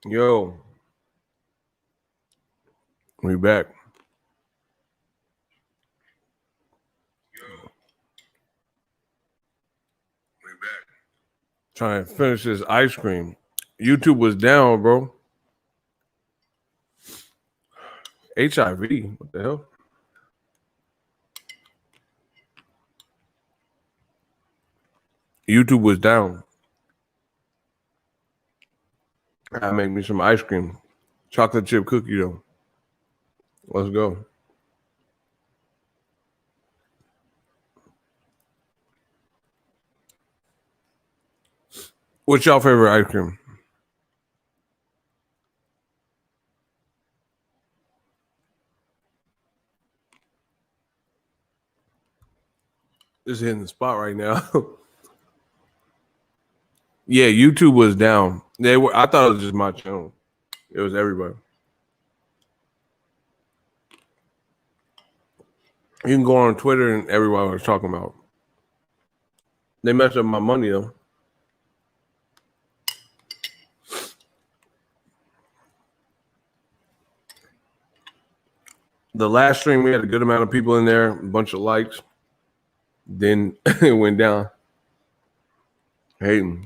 Yo, we back. Trying to finish this ice cream. YouTube was down, bro. HIV. What the hell? YouTube was down. I make me some ice cream. Chocolate chip cookie though. Let's go. What's your favorite ice cream? It's hitting the spot right now. Yeah, YouTube was down. I thought it was just my channel. It was everybody. You can go on Twitter and everyone was talking about. They messed up my money though. The last stream we had a good amount of people in there, a bunch of likes. Then it went down. Hating.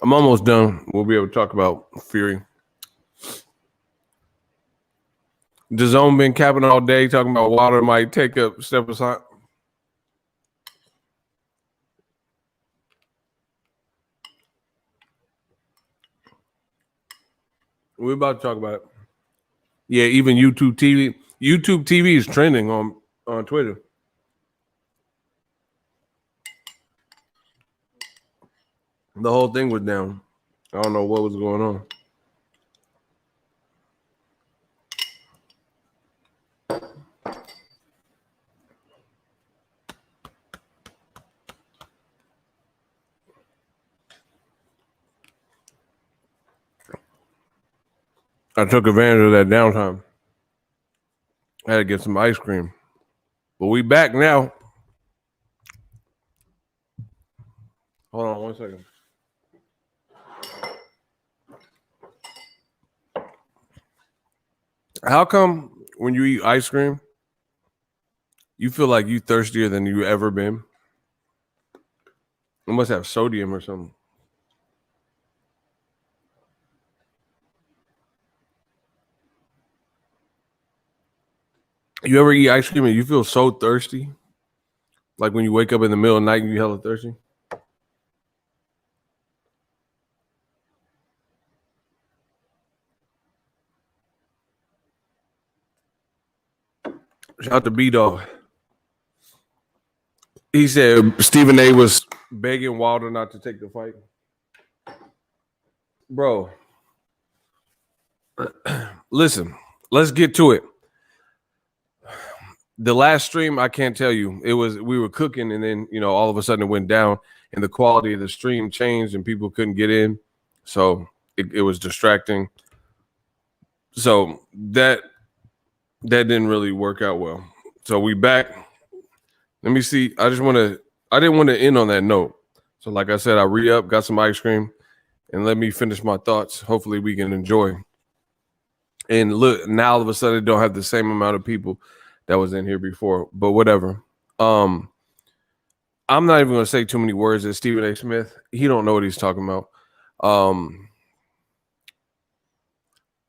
I'm almost done. We'll be able to talk about Fury. DAZN been capping all day, talking about Water might take a step aside. We're about to talk about it. Yeah, even YouTube TV. YouTube TV is trending on Twitter. The whole thing was down. I don't know what was going on. I took advantage of that downtime. I had to get some ice cream. But we back now. Hold on 1 second. How come when you eat ice cream, you feel like you thirstier than you ever been? It must have sodium or something. You ever eat ice cream and you feel so thirsty? Like when you wake up in the middle of the night and you hella thirsty? Shout out to B-Dog. He said Stephen A was begging Wilder not to take the fight. Bro, listen, let's get to it. The last stream, I can't tell you. We were cooking and then, all of a sudden it went down and the quality of the stream changed and people couldn't get in. So it was distracting. So that didn't really work out well. So we back. Let me see. I didn't want to end on that note. So like I said, I re-up, got some ice cream, and let me finish my thoughts. Hopefully we can enjoy. And look, now all of a sudden I don't have the same amount of people that was in here before, but whatever. I'm not even going to say too many words at Stephen A. Smith. He don't know what he's talking about.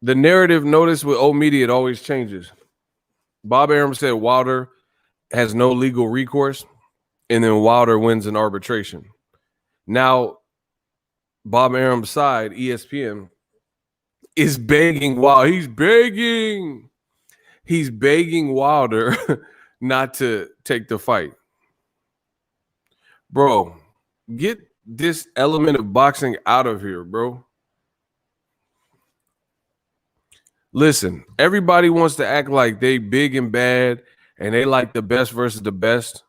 The narrative, notice with old media, it always changes. Bob Arum said Wilder has no legal recourse, and then Wilder wins an arbitration. Now, Bob Arum's side, ESPN, is begging Wilder. He's begging Wilder not to take the fight. Bro, get this element of boxing out of here, bro. Listen, everybody wants to act like they big and bad and they like the best versus the best.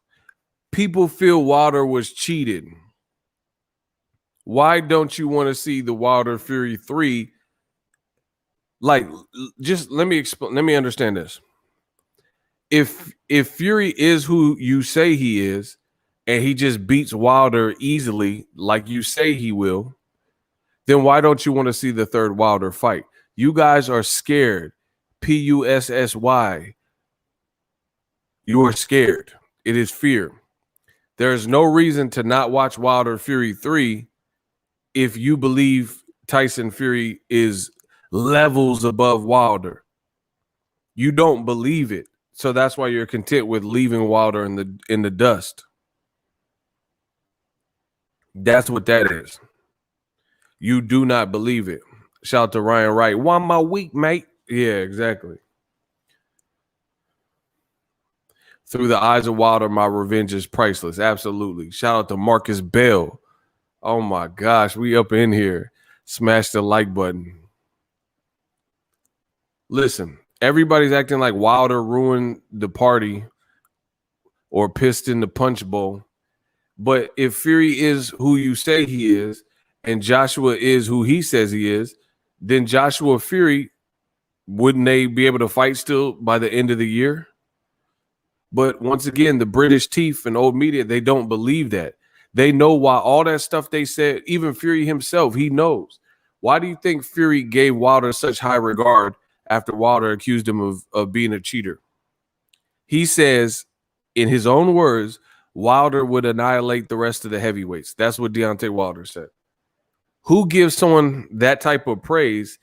People feel Wilder was cheated. Why don't you want to see the Wilder Fury 3? Like, just let me understand this. If Fury is who you say he is, and he just beats Wilder easily, like you say he will, then why don't you want to see the third Wilder fight? You guys are scared. Pussy. You are scared. It is fear. There is no reason to not watch Wilder Fury 3 if you believe Tyson Fury is levels above Wilder. You don't believe it. So that's why you're content with leaving Wilder in the dust. That's what that is. You do not believe it. Shout out to Ryan Wright. 1 more week, mate. Yeah, exactly. Through the eyes of Wilder, my revenge is priceless. Absolutely. Shout out to Marcus Bell. Oh my gosh, we up in here. Smash the like button. Listen, everybody's acting like Wilder ruined the party or pissed in the punch bowl. But if Fury is who you say he is, and Joshua is who he says he is, then Joshua Fury, wouldn't they be able to fight still by the end of the year? But once again, the British teeth and old media, they don't believe that. They know why all that stuff they said, even Fury himself, he knows. Why do you think Fury gave Wilder such high regard after Wilder accused him of being a cheater? He says, in his own words, Wilder would annihilate the rest of the heavyweights. That's what Deontay Wilder said. Who gives someone that type of praise?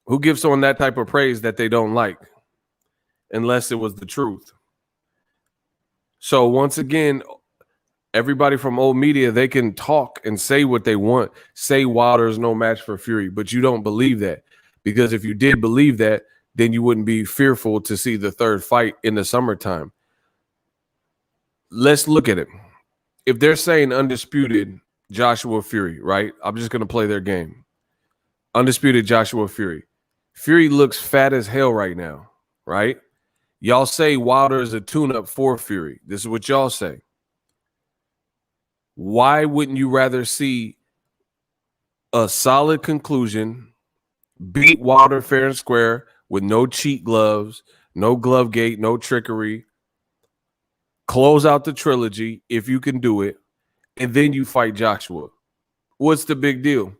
Who gives someone that type of praise that they don't like? Unless it was the truth. So once again, everybody from old media, they can talk and say what they want. Say Wilder is no match for Fury, but you don't believe that. Because if you did believe that, then you wouldn't be fearful to see the third fight in the summertime. Let's look at it. If they're saying undisputed Joshua Fury, right? I'm just going to play their game. Undisputed Joshua Fury. Fury looks fat as hell right now, right? Y'all say Wilder is a tune-up for Fury. This is what y'all say. Why wouldn't you rather see a solid conclusion, beat Wilder fair and square with no cheat gloves, no glove gate, no trickery, close out the trilogy if you can do it, and then you fight Joshua? What's the big deal?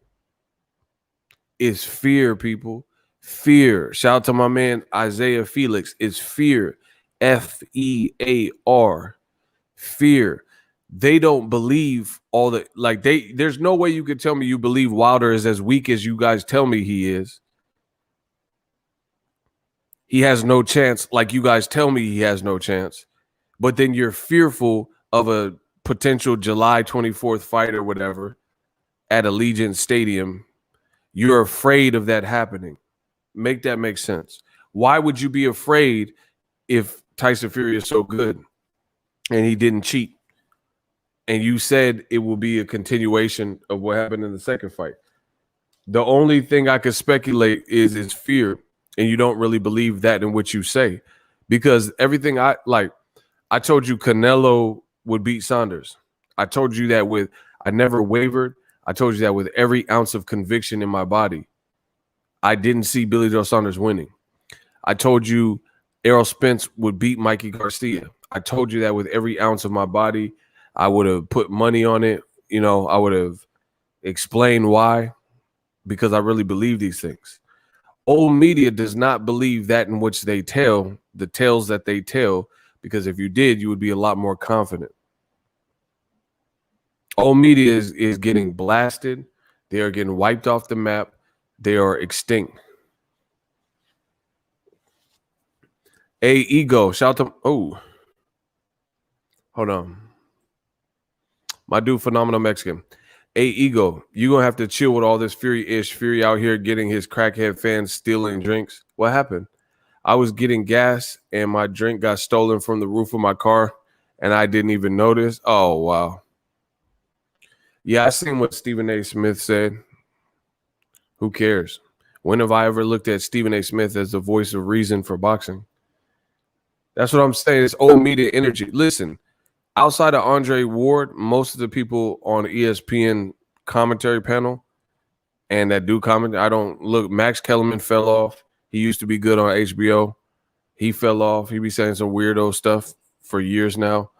It's fear, people. Fear. Shout out to my man Isaiah Felix. It's fear. Fear. Fear. They don't believe all the there's no way you could tell me you believe Wilder is as weak as you guys tell me he is. He has no chance, like you guys tell me he has no chance. But then you're fearful of a potential July 24th fight or whatever at Allegiant Stadium. You're afraid of that happening. Make that make sense. Why would you be afraid if Tyson Fury is so good and he didn't cheat? And you said it will be a continuation of what happened in the second fight. The only thing I could speculate is fear, and you don't really believe that in what you say. Because everything I told you Canelo would beat Saunders. I told you that I never wavered. I told you that with every ounce of conviction in my body. I didn't see Billy Joe Saunders winning. I told you Errol Spence would beat Mikey Garcia. I told you that with every ounce of my body. I would have put money on it. You know, I would have explained why, because I really believe these things. Old media does not believe that in which they tell, the tales that they tell, because if you did, you would be a lot more confident. Old media is getting blasted. They are getting wiped off the map. They are extinct. Ego, shout out to hold on. My dude, Phenomenal Mexican. Ego, you gonna have to chill with all this Fury-ish. Fury out here getting his crackhead fans stealing drinks. What happened? I was getting gas and my drink got stolen from the roof of my car and I didn't even notice. Oh, wow. Yeah, I seen what Stephen A. Smith said. Who cares? When have I ever looked at Stephen A. Smith as the voice of reason for boxing? That's what I'm saying. It's old media energy. Listen, outside of Andre Ward, most of the people on ESPN commentary panel and that do comment, I don't look. Max Kellerman fell off. He used to be good on HBO. He fell off. He be saying some weirdo stuff for years now.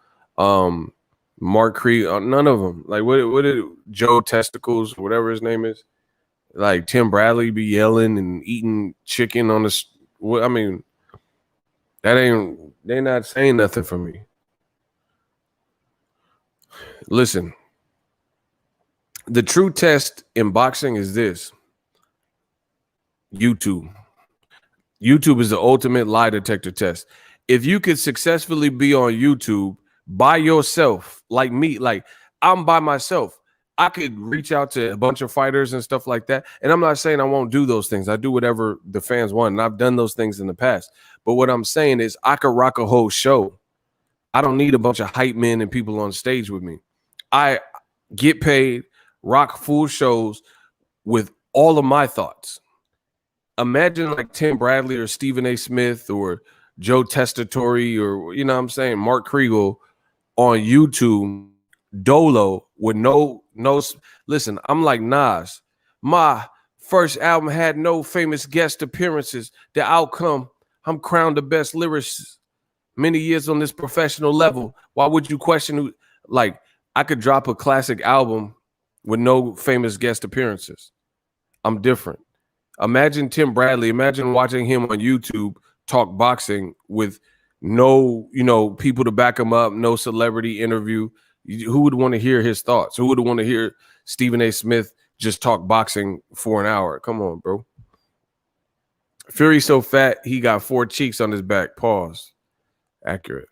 Mark Creed, none of them. Like what did Joe Testicles, whatever his name is, like Tim Bradley be yelling and eating chicken on the. I mean, they not saying nothing for me. Listen, the true test in boxing is this: YouTube. YouTube is the ultimate lie detector test. If you could successfully be on YouTube by yourself, like me, like I'm by myself, I could reach out to a bunch of fighters and stuff like that. And I'm not saying I won't do those things. I do whatever the fans want. And I've done those things in the past. But what I'm saying is I could rock a whole show. I don't need a bunch of hype men and people on stage with me. I get paid, rock full shows with all of my thoughts. Imagine like Tim Bradley or Stephen A. Smith or Joe Testatori or, you know what I'm saying, Mark Kriegel on YouTube, Dolo with no, listen, I'm like Nas. My first album had no famous guest appearances. The outcome, I'm crowned the best lyricist. Many years on this professional level. Why would you question who? Like, I could drop a classic album with no famous guest appearances. I'm different. Imagine Tim Bradley. Imagine watching him on YouTube talk boxing with no, people to back him up, no celebrity interview. Who would want to hear his thoughts? Who would want to hear Stephen A. Smith just talk boxing for an hour? Come on, bro. Fury so fat, he got 4 cheeks on his back. Pause. Accurate.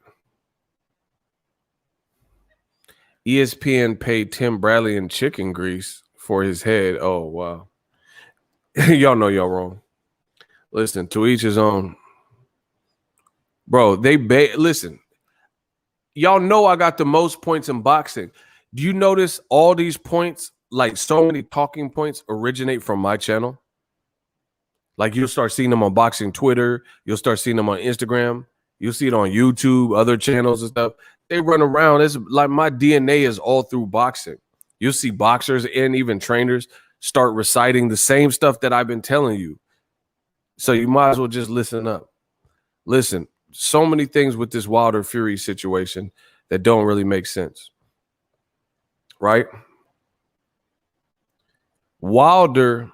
ESPN paid Tim Bradley in chicken grease for his head. Oh, wow. Y'all know y'all wrong. Listen, to each his own. Bro, listen. Y'all know I got the most points in boxing. Do you notice all these points, like so many talking points, originate from my channel? Like you'll start seeing them on boxing Twitter. You'll start seeing them on Instagram. You'll see it on YouTube, other channels and stuff. They run around. It's like my DNA is all through boxing. You'll see boxers and even trainers start reciting the same stuff that I've been telling you. So you might as well just listen up. Listen, so many things with this Wilder Fury situation that don't really make sense. Right? Wilder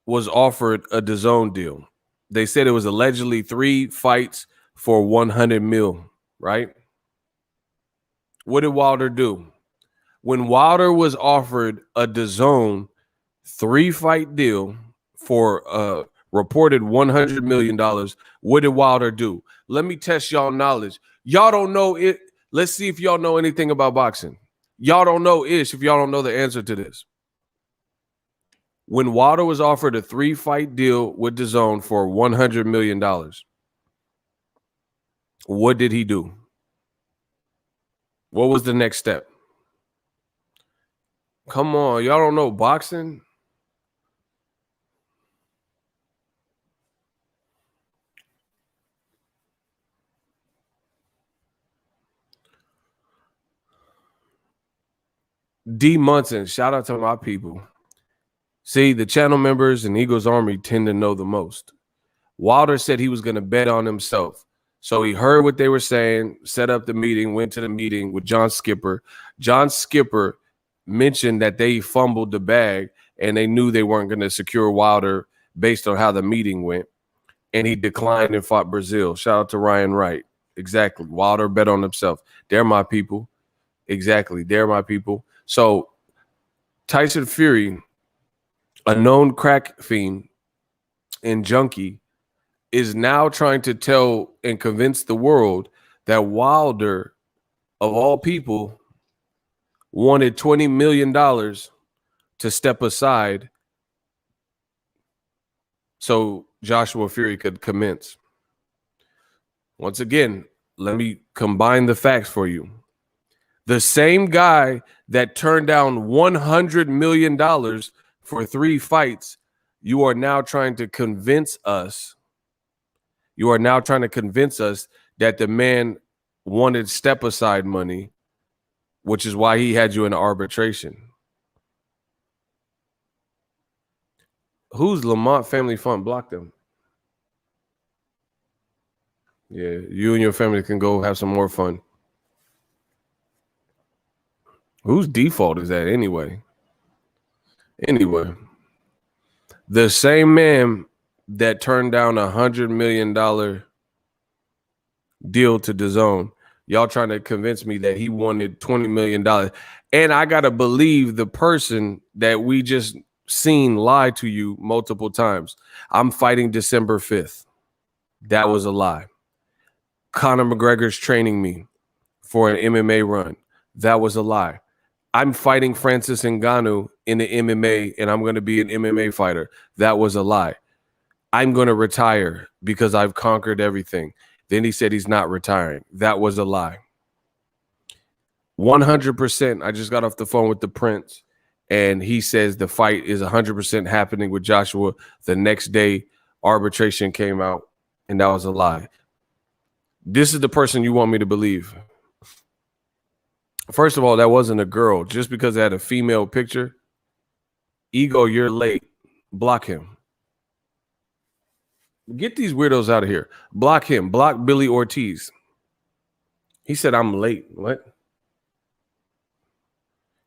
was offered a DAZN deal. They said it was allegedly 3 fights for 100 mil, right? What did Wilder do? When Wilder was offered a DAZN 3-fight deal for a reported $100 million, what did Wilder do? Let me test y'all knowledge. Y'all don't know it. Let's see if y'all know anything about boxing. Y'all don't know ish if y'all don't know the answer to this. When Wilder was offered a 3-fight deal with DAZN for $100 million, what did he do? What was the next step? Come on, y'all don't know boxing? D. Munson, shout out to my people. See, the channel members and Eagles Army tend to know the most. Wilder said he was going to bet on himself. So he heard what they were saying, set up the meeting, went to the meeting with John Skipper. John Skipper mentioned that they fumbled the bag and they knew they weren't going to secure Wilder based on how the meeting went. And he declined and fought Brazil. Shout out to Ryan Wright. Exactly. Wilder bet on himself. They're my people. Exactly. They're my people. So Tyson Fury, a known crack fiend and junkie, is now trying to tell and convince the world that Wilder, of all people, wanted $20 million to step aside so Joshua Fury could commence. Once again, let me combine the facts for you. The same guy that turned down $100 million for 3 fights, you are now trying to convince us. You are now trying to convince us that the man wanted step-aside money, which is why he had you in arbitration. Who's Lamont Family Fund? Block them. Yeah, you and your family can go have some more fun. Whose default is that anyway? Anyway, the same man that turned down $100 million deal to DAZN, y'all trying to convince me that he wanted $20 million. And I got to believe the person that we just seen lie to you multiple times. I'm fighting December 5th. That was a lie. Conor McGregor's training me for an MMA run. That was a lie. I'm fighting Francis Ngannou in the MMA and I'm going to be an MMA fighter. That was a lie. I'm going to retire because I've conquered everything. Then he said he's not retiring. That was a lie. 100%. I just got off the phone with the Prince and he says the fight is 100% happening with Joshua. The next day, arbitration came out and that was a lie. This is the person you want me to believe. First of all, that wasn't a girl. Just because it had a female picture, ego, you're late. Block him. Get these weirdos out of here. Block him. Block Billy Ortiz. He said, I'm late. What?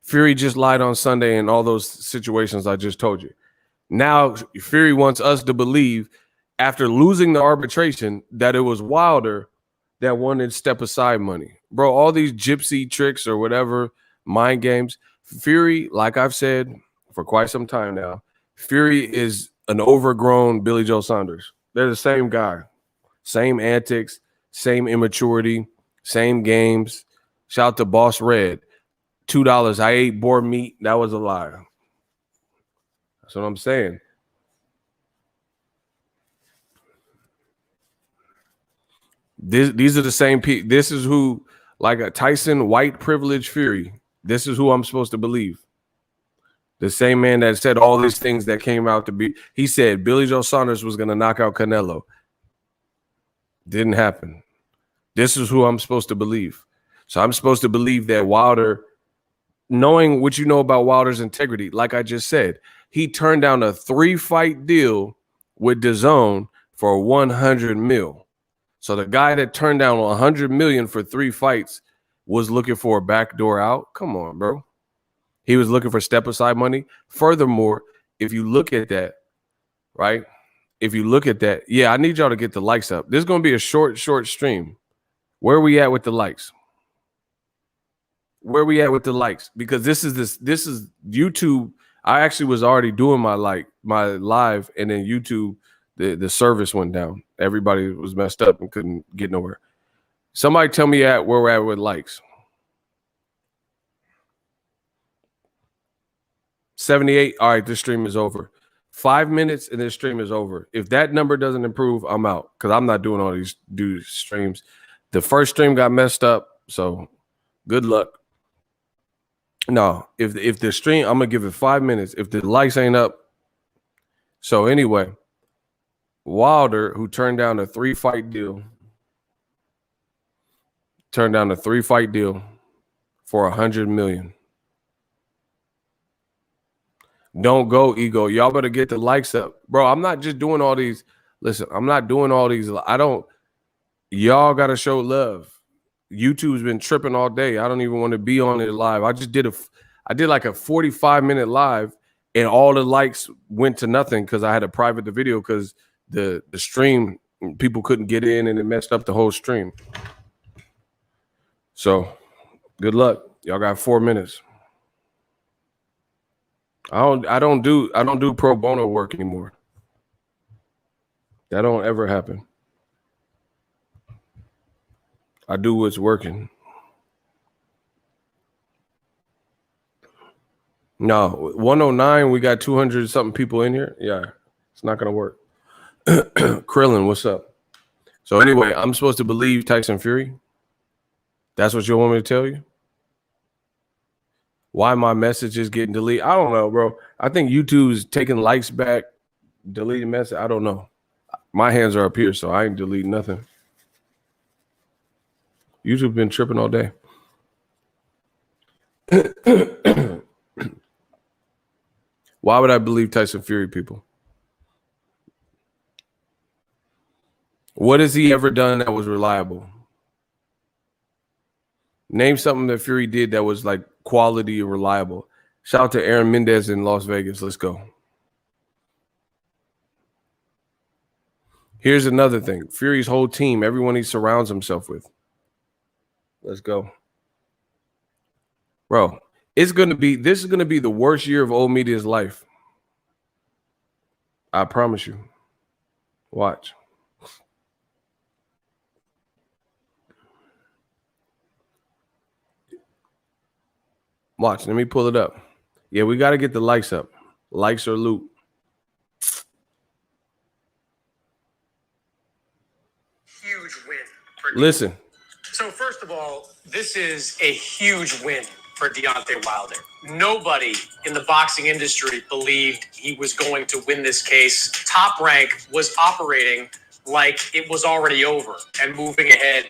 Fury just lied on Sunday and all those situations I just told you. Now, Fury wants us to believe, after losing the arbitration, that it was Wilder that wanted step aside money. Bro, all these gypsy tricks or whatever, mind games. Fury, like I've said for quite some time now, Fury is an overgrown Billy Joe Saunders. They're the same guy. Same antics, same immaturity, same games. Shout out to Boss Red. $2. I ate boar meat. That was a lie. That's what I'm saying. These are the same people. This is who, like a Tyson, white privilege Fury. This is who I'm supposed to believe. The same man that said all these things that came out to be. He said Billy Joe Saunders was going to knock out Canelo. Didn't happen. This is who I'm supposed to believe. So I'm supposed to believe that Wilder, knowing what you know about Wilder's integrity, like I just said, he turned down a 3-fight deal with DAZN for 100 mil. So the guy that turned down 100 million for 3 fights was looking for a backdoor out. Come on, bro. He was looking for step aside money. Furthermore, if you look at that, right? If you look at that, yeah, I need y'all to get the likes up. This is going to be a short stream. Where are we at with the likes? Where are we at with the likes? Because this is YouTube. I actually was already doing my live, and then YouTube, the service went down. Everybody was messed up and couldn't get nowhere. Somebody tell me where we're at with likes. 78. All right, this stream is over. 5 minutes and this stream is over. If that number doesn't improve, I'm out because I'm not doing all these streams. The first stream got messed up, so good luck. No, if the stream, I'm gonna give it 5 minutes. If the likes ain't up. So anyway, Wilder, who turned down a 3-fight deal, for 100 million. Don't go, ego. Y'all better get the likes up. Bro, I'm not just doing all these. Listen, I'm not doing all these. Y'all got to show love. YouTube's been tripping all day. I don't even want to be on it live. I did like a 45-minute live and all the likes went to nothing because I had to private the video because the stream, people couldn't get in and it messed up the whole stream. So good luck. Y'all got 4 minutes. I don't do pro bono work anymore. That don't ever happen. I do what's working. No, 109, we got 200 something people in here. Yeah, it's not gonna work. Krillin, what's up? So anyway, I'm supposed to believe Tyson Fury. That's what you want me to tell you? Why my message is getting deleted? I don't know, bro. I think YouTube's taking likes back, deleting message. I don't know. My hands are up here, so I ain't deleting nothing. YouTube been tripping all day. Why would I believe Tyson Fury, people? What has he ever done that was reliable? Name something that Fury did that was like quality and reliable. Shout out to Aaron Mendez in Las Vegas. Let's go. Here's another thing. Fury's whole team, everyone he surrounds himself with. Let's go. Bro, this is going to be the worst year of old media's life. I promise you. Watch. Watch. Let me pull it up. Yeah, we got to get the likes up. Likes or loot. Huge win. Listen. So first of all, this is a huge win for Deontay Wilder. Nobody in the boxing industry believed he was going to win this case. Top Rank was operating like it was already over and moving ahead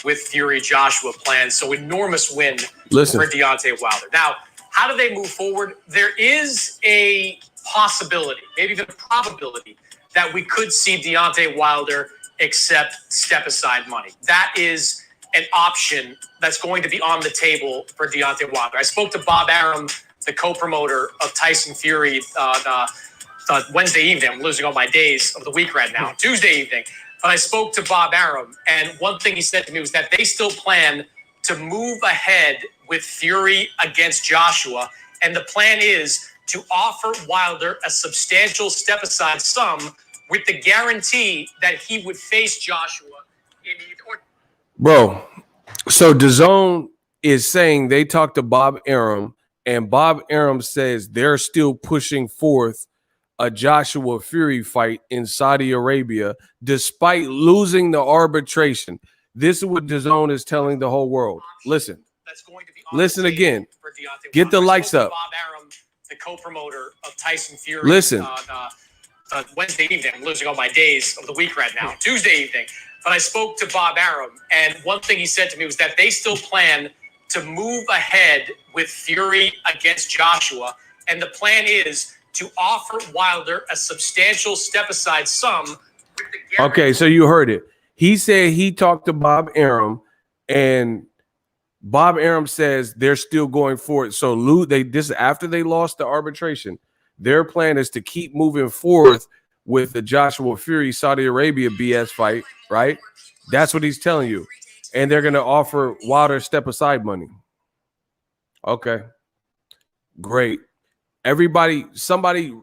with Fury Joshua plans. So enormous win for Deontay Wilder. Now, how do they move forward? There is a possibility, maybe even a probability, that we could see Deontay Wilder accept step-aside money. That is an option that's going to be on the table for Deontay Wilder. I spoke to Bob Arum, the co-promoter of Tyson Fury, Wednesday evening. I'm losing all my days of the week right now. Tuesday evening. But I spoke to Bob Arum, and one thing he said to me was that they still plan to move ahead with Fury against Joshua, and the plan is to offer Wilder a substantial step-aside sum with the guarantee that he would face Joshua in either. Bro, so DAZN is saying they talked to Bob Arum, and Bob Arum says they're still pushing forth a Joshua Fury fight in Saudi Arabia despite losing the arbitration. This is what DAZN is telling the whole world. Listen. Listen again. Get the lights up. Bob Arum, the co-promoter of Tyson Fury. Listen. Wednesday evening. I'm losing all my days of the week right now. Tuesday evening. But I spoke to Bob Arum, and one thing he said to me was that they still plan to move ahead with Fury against Joshua, and the plan is to offer Wilder a substantial step-aside sum. Okay, so you heard it. He said he talked to Bob Arum, and Bob Arum says they're still going for it. So this is after they lost the arbitration. Their plan is to keep moving forth with the Joshua Fury Saudi Arabia BS fight, right? That's what he's telling you. And they're going to offer Wilder step-aside money. Okay. Great. Everybody, somebody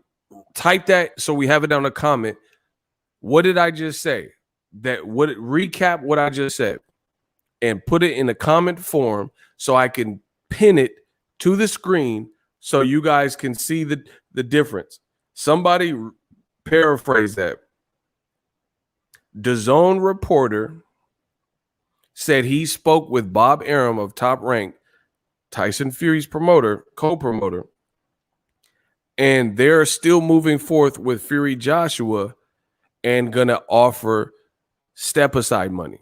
type that so we have it on a comment. What did I just say? Recap what I just said and put it in a comment form so I can pin it to the screen so you guys can see the difference. Somebody paraphrase that. DAZN reporter said he spoke with Bob Arum of Top Rank, Tyson Fury's co-promoter, and they're still moving forth with Fury Joshua and gonna offer step-aside money.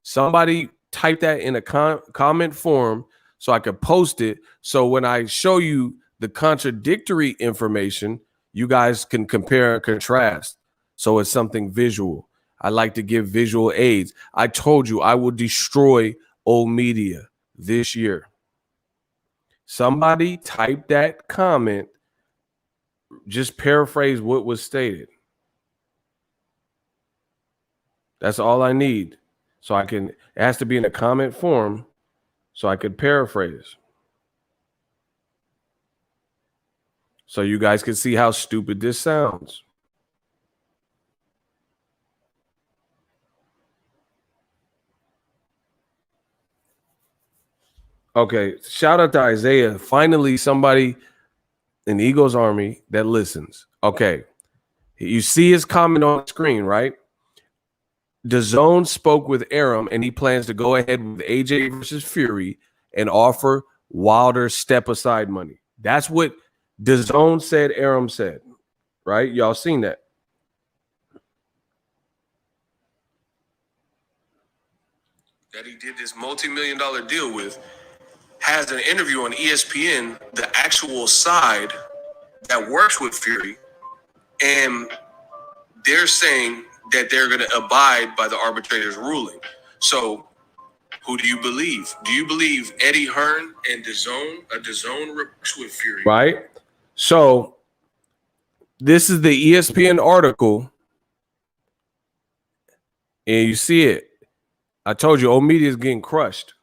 Somebody type that in a comment form so I could post it. So when I show you the contradictory information, you guys can compare and contrast. So it's something visual. I like to give visual aids. I told you I will destroy old media this year. Somebody type that comment. Just paraphrase what was stated. That's all I need. So it has to be in a comment form so I could paraphrase. So you guys can see how stupid this sounds. Okay, shout out to Isaiah. Finally, somebody in the Eagles Army that listens. Okay, you see his comment on the screen, right? DAZN spoke with Arum, and he plans to go ahead with AJ versus Fury and offer Wilder step-aside money. That's what DAZN said, Arum said, right? Y'all seen that? That he did this multi-million-dollar deal with, has an interview on ESPN, the actual side that works with Fury, and they're saying that they're going to abide by the arbitrator's ruling. So Who do you believe? Do you believe Eddie Hearn and DAZN works with Fury? Right. So this is the ESPN article, and you see it. I told you, old media is getting crushed.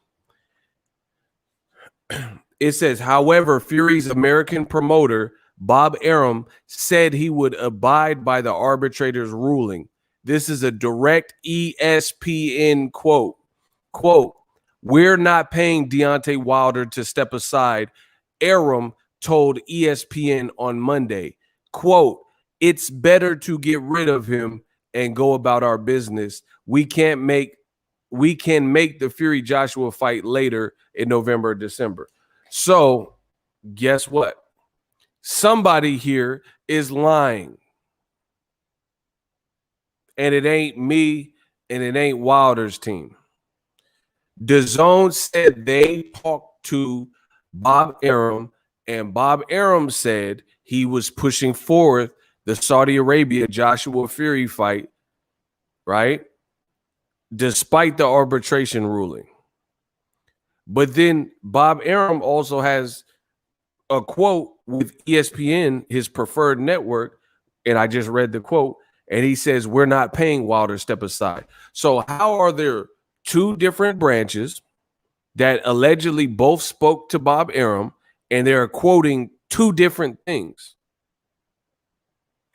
It says, however, Fury's American promoter, Bob Arum, said he would abide by the arbitrator's ruling. This is a direct ESPN quote. Quote, we're not paying Deontay Wilder to step aside, Arum told ESPN on Monday. Quote, it's better to get rid of him and go about our business. We can make the Fury Joshua fight later in November or December. So guess what? Somebody here is lying. And it ain't me and it ain't Wilder's team. DAZN said they talked to Bob Arum, and Bob Arum said he was pushing forward the Saudi Arabia Joshua Fury fight, right? Despite the arbitration ruling. But then Bob Arum also has a quote with ESPN, his preferred network, and I just read the quote, and he says, we're not paying Wilder, step aside. So how are there two different branches that allegedly both spoke to Bob Arum, and they're quoting two different things?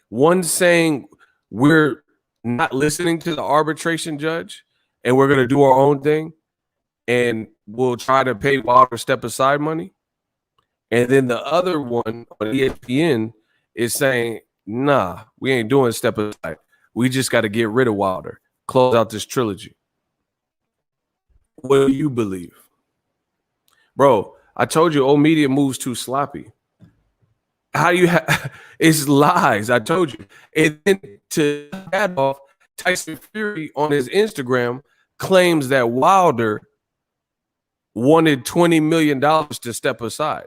One saying we're not listening to the arbitration judge and we're going to do our own thing and we'll try to pay Wilder step aside money. And then the other one on ESPN is saying, nah, we ain't doing step aside. We just got to get rid of Wilder, close out this trilogy. What do you believe? Bro, I told you old media moves too sloppy. How do you it's lies, I told you. And then to add off, Tyson Fury on his Instagram claims that Wilder wanted $20 million to step aside.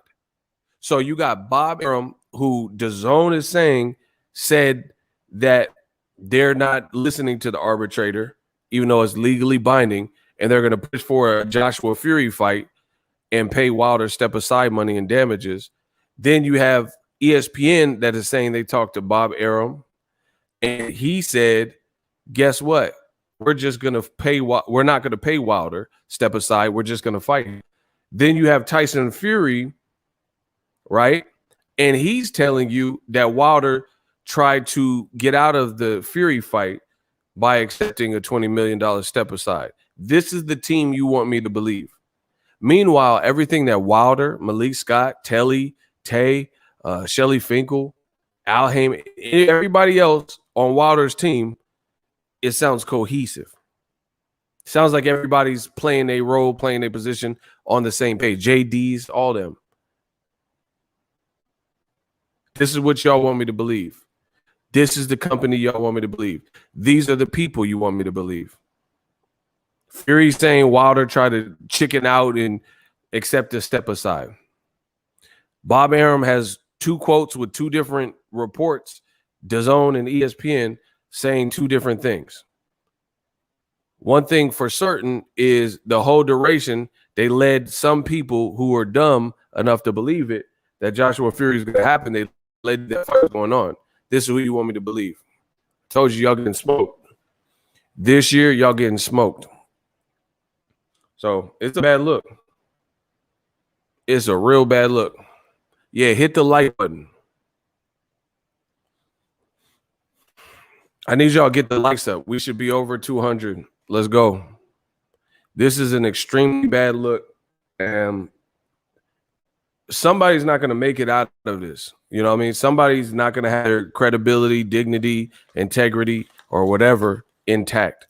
So you got Bob Arum, who DAZN is saying said that they're not listening to the arbitrator, even though it's legally binding, and they're going to push for a Joshua Fury fight and pay Wilder step aside money and damages. Then you have ESPN that is saying they talked to Bob Arum, and he said, guess what? We're just going to pay. We're not going to pay Wilder step aside. We're just going to fight him. Then you have Tyson Fury, right? And he's telling you that Wilder tried to get out of the Fury fight by accepting a $20 million step aside. This is the team you want me to believe. Meanwhile, everything that Wilder, Malik Scott, Telly, Tay, Shelly Finkel, Al Haymon, everybody else on Wilder's team, it sounds cohesive. Sounds like everybody's playing a role, playing a position on the same page. JD's, all them. This is what y'all want me to believe. This is the company y'all want me to believe. These are the people you want me to believe. Fury saying Wilder tried to chicken out and accept a step aside. Bob Arum has two quotes with two different reports, DAZN and ESPN, saying two different things. One thing for certain is the whole duration, they led some people who were dumb enough to believe it, that Joshua Fury is going to happen. They led that fight going on. This is who you want me to believe. I told you, y'all getting smoked. This year, y'all getting smoked. So it's a bad look. It's a real bad look. Yeah, hit the like button. I need y'all to get the likes up. We should be over 200. Let's go. This is an extremely bad look. And somebody's not going to make it out of this. You know what I mean? Somebody's not going to have their credibility, dignity, integrity, or whatever intact.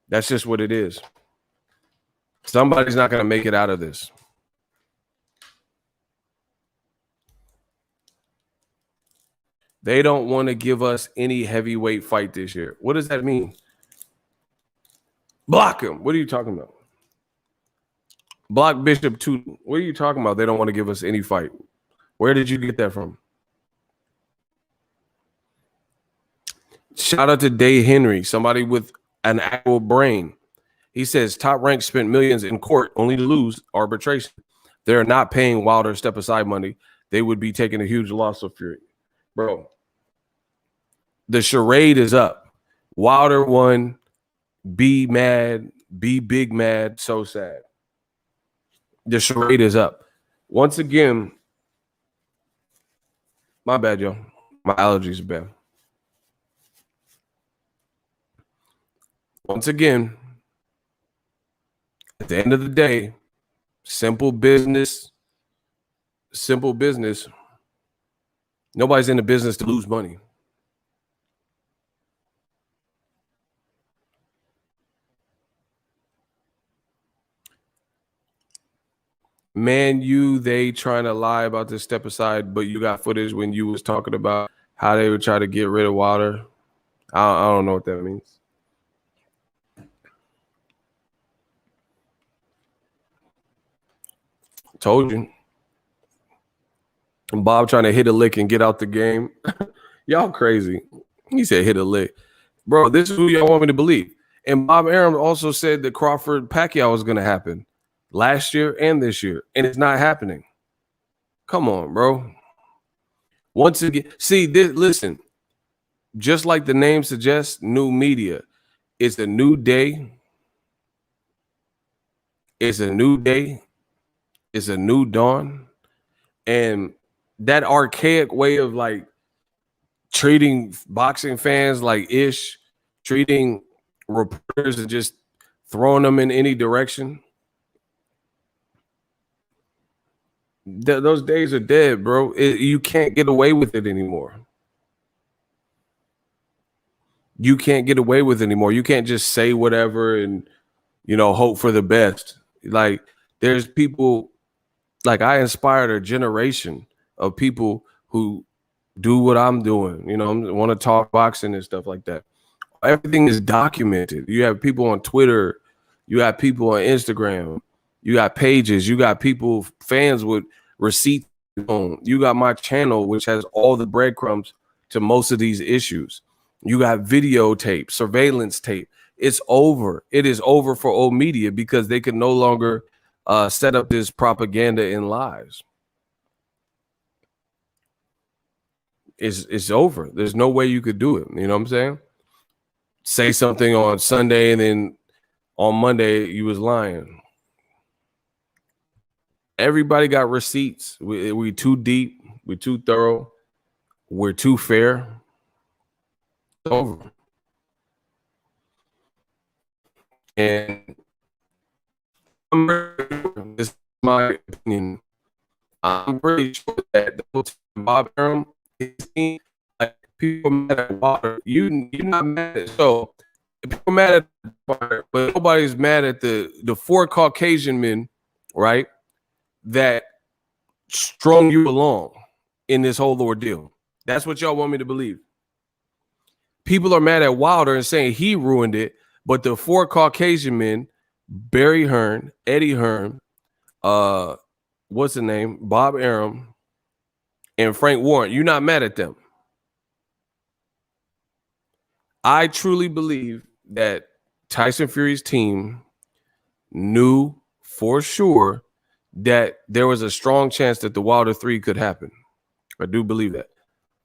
That's just what it is. Somebody's not going to make it out of this. They don't want to give us any heavyweight fight this year. What does that mean? Block him. What are you talking about? Block Bishop 2. What are you talking about? They don't want to give us any fight. Where did you get that from? Shout out to Day Henry, somebody with an actual brain. He says Top Rank spent millions in court only to lose arbitration. They're not paying Wilder step aside money. They would be taking a huge loss of Fury. Bro, the charade is up. Wilder won. Be mad. Be big mad. So sad. The charade is up. Once again, my bad, yo. My allergies are bad. Once again, at the end of the day, simple business. Nobody's in the business to lose money. Man, they trying to lie about this step aside, but you got footage when you was talking about how they would try to get rid of Wilder. I don't know what that means. Told you. And Bob trying to hit a lick and get out the game. Y'all crazy. He said hit a lick. Bro, this is who y'all want me to believe. And Bob Arum also said that Crawford Pacquiao was going to happen last year and this year, and it's not happening. Come on, bro. Once again, see this. Listen, just like the name suggests, new media. It's a new day. It's a new day. It's a new dawn. And that archaic way of like treating boxing fans like ish, treating reporters and just throwing them in any direction. Those days are dead, bro. You can't get away with it anymore. You can't get away with it anymore. You can't just say whatever and, hope for the best. Like, there's people, like I inspired a generation of people who do what I'm doing. I want to talk boxing and stuff like that. Everything is documented. You have people on Twitter. You have people on Instagram. You got pages. You got people, fans with receipts on. You got my channel, which has all the breadcrumbs to most of these issues. You got videotape, surveillance tape. It's over. It is over for old media because they can no longer set up this propaganda and lies. It's over. There's no way you could do it. You know what I'm saying? Say something on Sunday and then on Monday you was lying. Everybody got receipts. We too deep. We're too thorough. We're too fair. It's over. And this is my opinion. I'm pretty sure that Bob Arum, like people mad at Wilder. You're not mad at so people mad at Wilder, but nobody's mad at the 4 Caucasian men, right? That strung you along in this whole ordeal. That's what y'all want me to believe. People are mad at Wilder and saying he ruined it, but the 4 Caucasian men, Barry Hearn, Eddie Hearn, what's the name? Bob Arum, and Frank Warren, you're not mad at them. I truly believe that Tyson Fury's team knew for sure that there was a strong chance that the Wilder 3 could happen. I do believe that.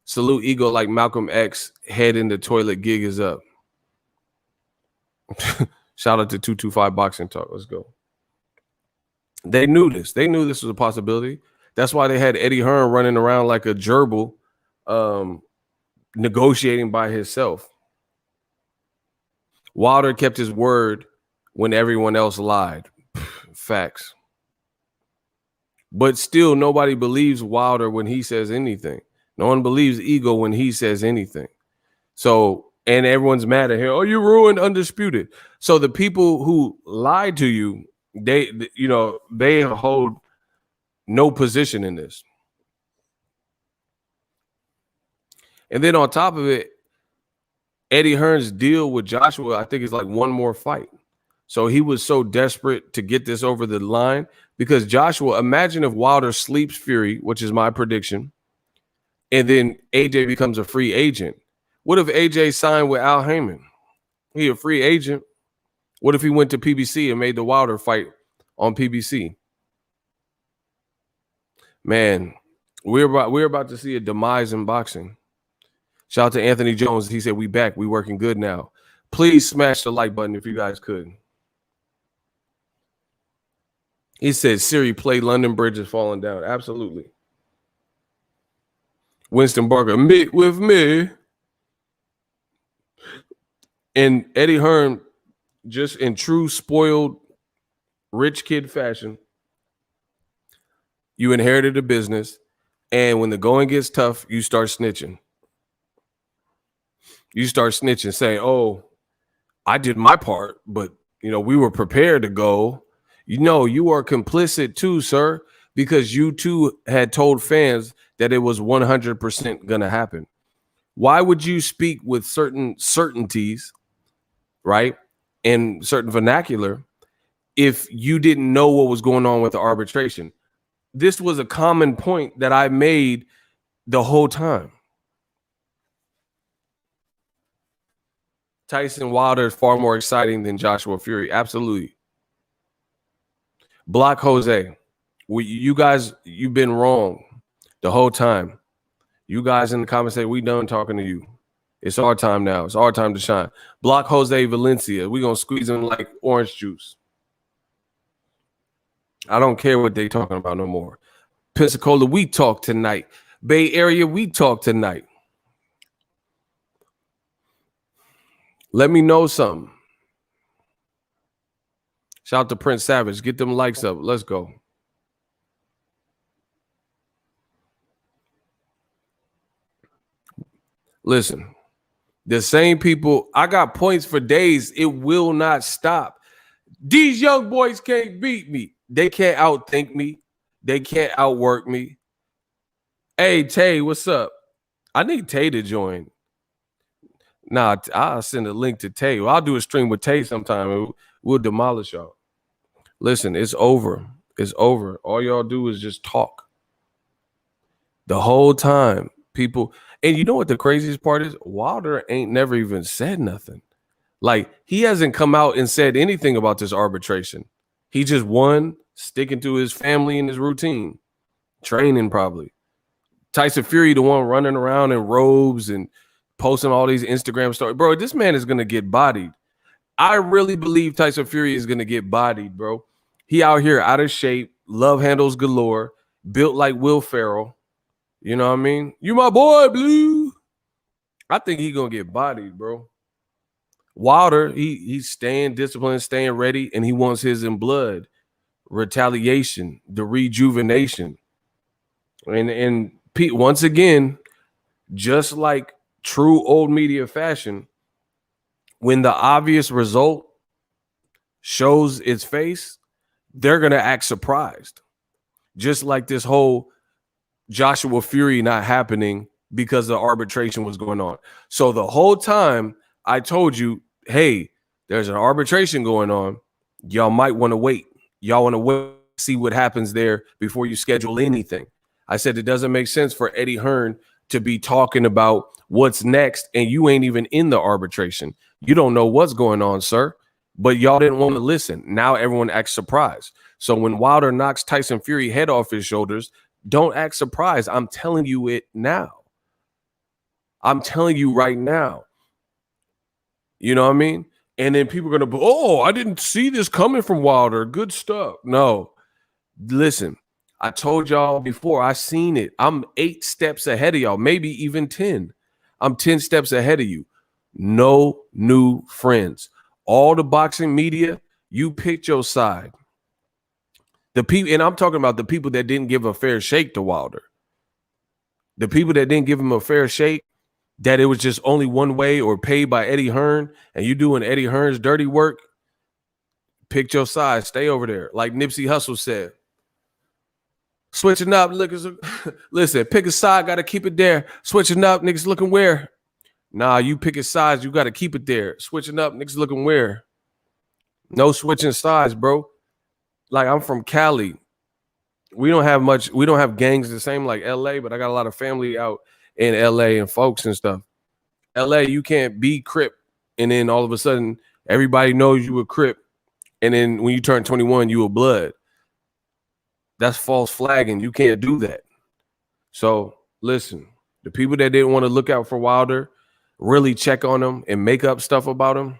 Salute ego like Malcolm X, head in the toilet gig is up. Shout out to 225 Boxing Talk. Let's go. They knew this. They knew this was a possibility. That's why they had Eddie Hearn running around like a gerbil, negotiating by himself. Wilder kept his word when everyone else lied. Facts. But still, nobody believes Wilder when he says anything. No one believes Ego when he says anything. So, and everyone's mad at him. Oh, you ruined Undisputed. So the people who lied to you, they hold no position in this. And then on top of it, Eddie Hearn's deal with Joshua, I think, is like one more fight. So he was so desperate to get this over the line because Joshua, imagine if Wilder sleeps Fury, which is my prediction, and then AJ becomes a free agent. What if AJ signed with Al Heyman? He a free agent. What if he went to PBC and made the Wilder fight on PBC? Man, we're about to see a demise in boxing. Shout out to Anthony Jones. He said, we back. We working good now. Please smash the like button if you guys could. He said, Siri, play London Bridge is falling down. Absolutely. Winston Barker, meet with me. And Eddie Hearn, just in true spoiled rich kid fashion, you inherited a business, and when the going gets tough, you start snitching. You start snitching, saying, oh, I did my part, but, we were prepared to go. You are complicit too, sir, because you too had told fans that it was 100% going to happen. Why would you speak with certain certainties, right, and certain vernacular if you didn't know what was going on with the arbitration? This was a common point that I made the whole time. Tyson Wilder is far more exciting than Joshua Fury. Absolutely. Block Jose. You guys, you've been wrong the whole time. You guys in the comments say, we done talking to you. It's our time now. It's our time to shine. Block Jose Valencia. We're going to squeeze him like orange juice. I don't care what they talking about no more. Pensacola, we talk tonight. Bay Area, we talk tonight. Let me know something. Shout out to Prince Savage. Get them likes up. Let's go. Listen, the same people, I got points for days. It will not stop. These young boys can't beat me. They can't outthink me. They can't outwork me. Hey, Tay, what's up? I need Tay to join. Nah, I'll send a link to Tay. Well, I'll do a stream with Tay sometime. We'll demolish y'all. Listen, it's over. It's over. All y'all do is just talk. The whole time, people. And you know what the craziest part is? Wilder ain't never even said nothing. Like, he hasn't come out and said anything about this arbitration. He just won, sticking to his family and his routine. Training, probably. Tyson Fury, the one running around in robes and posting all these Instagram stories. Bro, this man is going to get bodied. I really believe Tyson Fury is going to get bodied, bro. He out here out of shape, love handles galore, built like Will Ferrell. You know what I mean? You my boy, Blue. I think he going to get bodied, bro. Wilder, he's staying disciplined, staying ready, and he wants his in blood. Retaliation, the rejuvenation. And Pete, once again, just like true old media fashion, when the obvious result shows its face, they're going to act surprised. Just like this whole Joshua Fury not happening because the arbitration was going on. So the whole time I told you, hey, there's an arbitration going on. Y'all might want to wait. Y'all want to wait, see what happens there before you schedule anything. I said it doesn't make sense for Eddie Hearn to be talking about what's next, and you ain't even in the arbitration. You don't know what's going on, sir. But y'all didn't want to listen. Now everyone acts surprised. So when Wilder knocks Tyson Fury head off his shoulders, don't act surprised. I'm telling you it now. I'm telling you right now. You know what I mean? And then people are going to be, oh, I didn't see this coming from Wilder. Good stuff. No. Listen, I told y'all before, I seen it. I'm 8 steps ahead of y'all, maybe even 10. I'm 10 steps ahead of you. No new friends. All the boxing media, you picked your side. The people, and I'm talking about the people that didn't give a fair shake to Wilder. The people that didn't give him a fair shake, that it was just only one way or paid by Eddie Hearn, and you doing Eddie Hearn's dirty work, pick your side. Stay over there. Like Nipsey Hussle said. Switching up, listen, pick a side, got to keep it there. Switching up, niggas looking where? Nah, you pick a sides, you got to keep it there. Switching up, niggas looking where? No switching sides, bro. Like, I'm from Cali. We don't have much. We don't have gangs the same like LA, but I got a lot of family out in LA and folks and stuff. LA, you can't be Crip and then all of a sudden Everybody knows you a Crip, and then when you turn 21, you a Blood. That's false flagging. You can't do that. So listen, the people that didn't want to look out for Wilder, really check on him and make up stuff about him,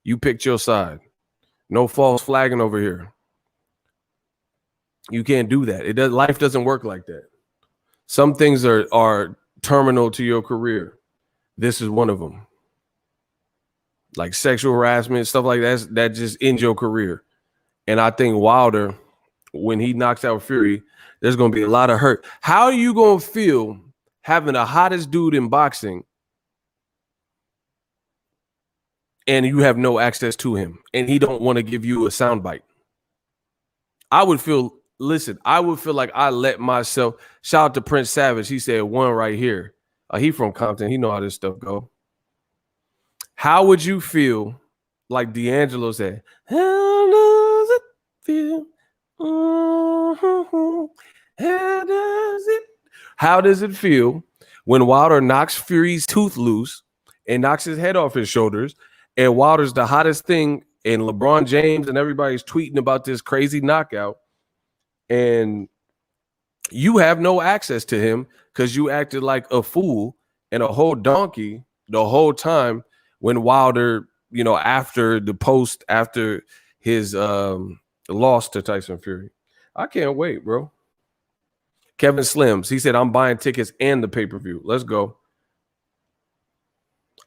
you picked your side. No false flagging over here. You can't do that. Life doesn't work like that. Some things are terminal to your career. This is one of them. Like sexual harassment, stuff like that just ends your career. And I think Wilder, when he knocks out Fury, there's going to be a lot of hurt. How are you going to feel having the hottest dude in boxing and you have no access to him and he don't want to give you a soundbite? I would feel like I let myself, shout out to Prince Savage. He said one right here. He from Compton. He know how this stuff go. How would you feel like D'Angelo said, how does it feel? How does it feel when Wilder knocks Fury's tooth loose and knocks his head off his shoulders, and Wilder's the hottest thing, and LeBron James and everybody's tweeting about this crazy knockout, and you have no access to him because you acted like a fool and a whole donkey the whole time when Wilder, after his loss to Tyson Fury. I can't wait, bro. Kevin Slims, he said, I'm buying tickets and the pay-per-view. Let's go.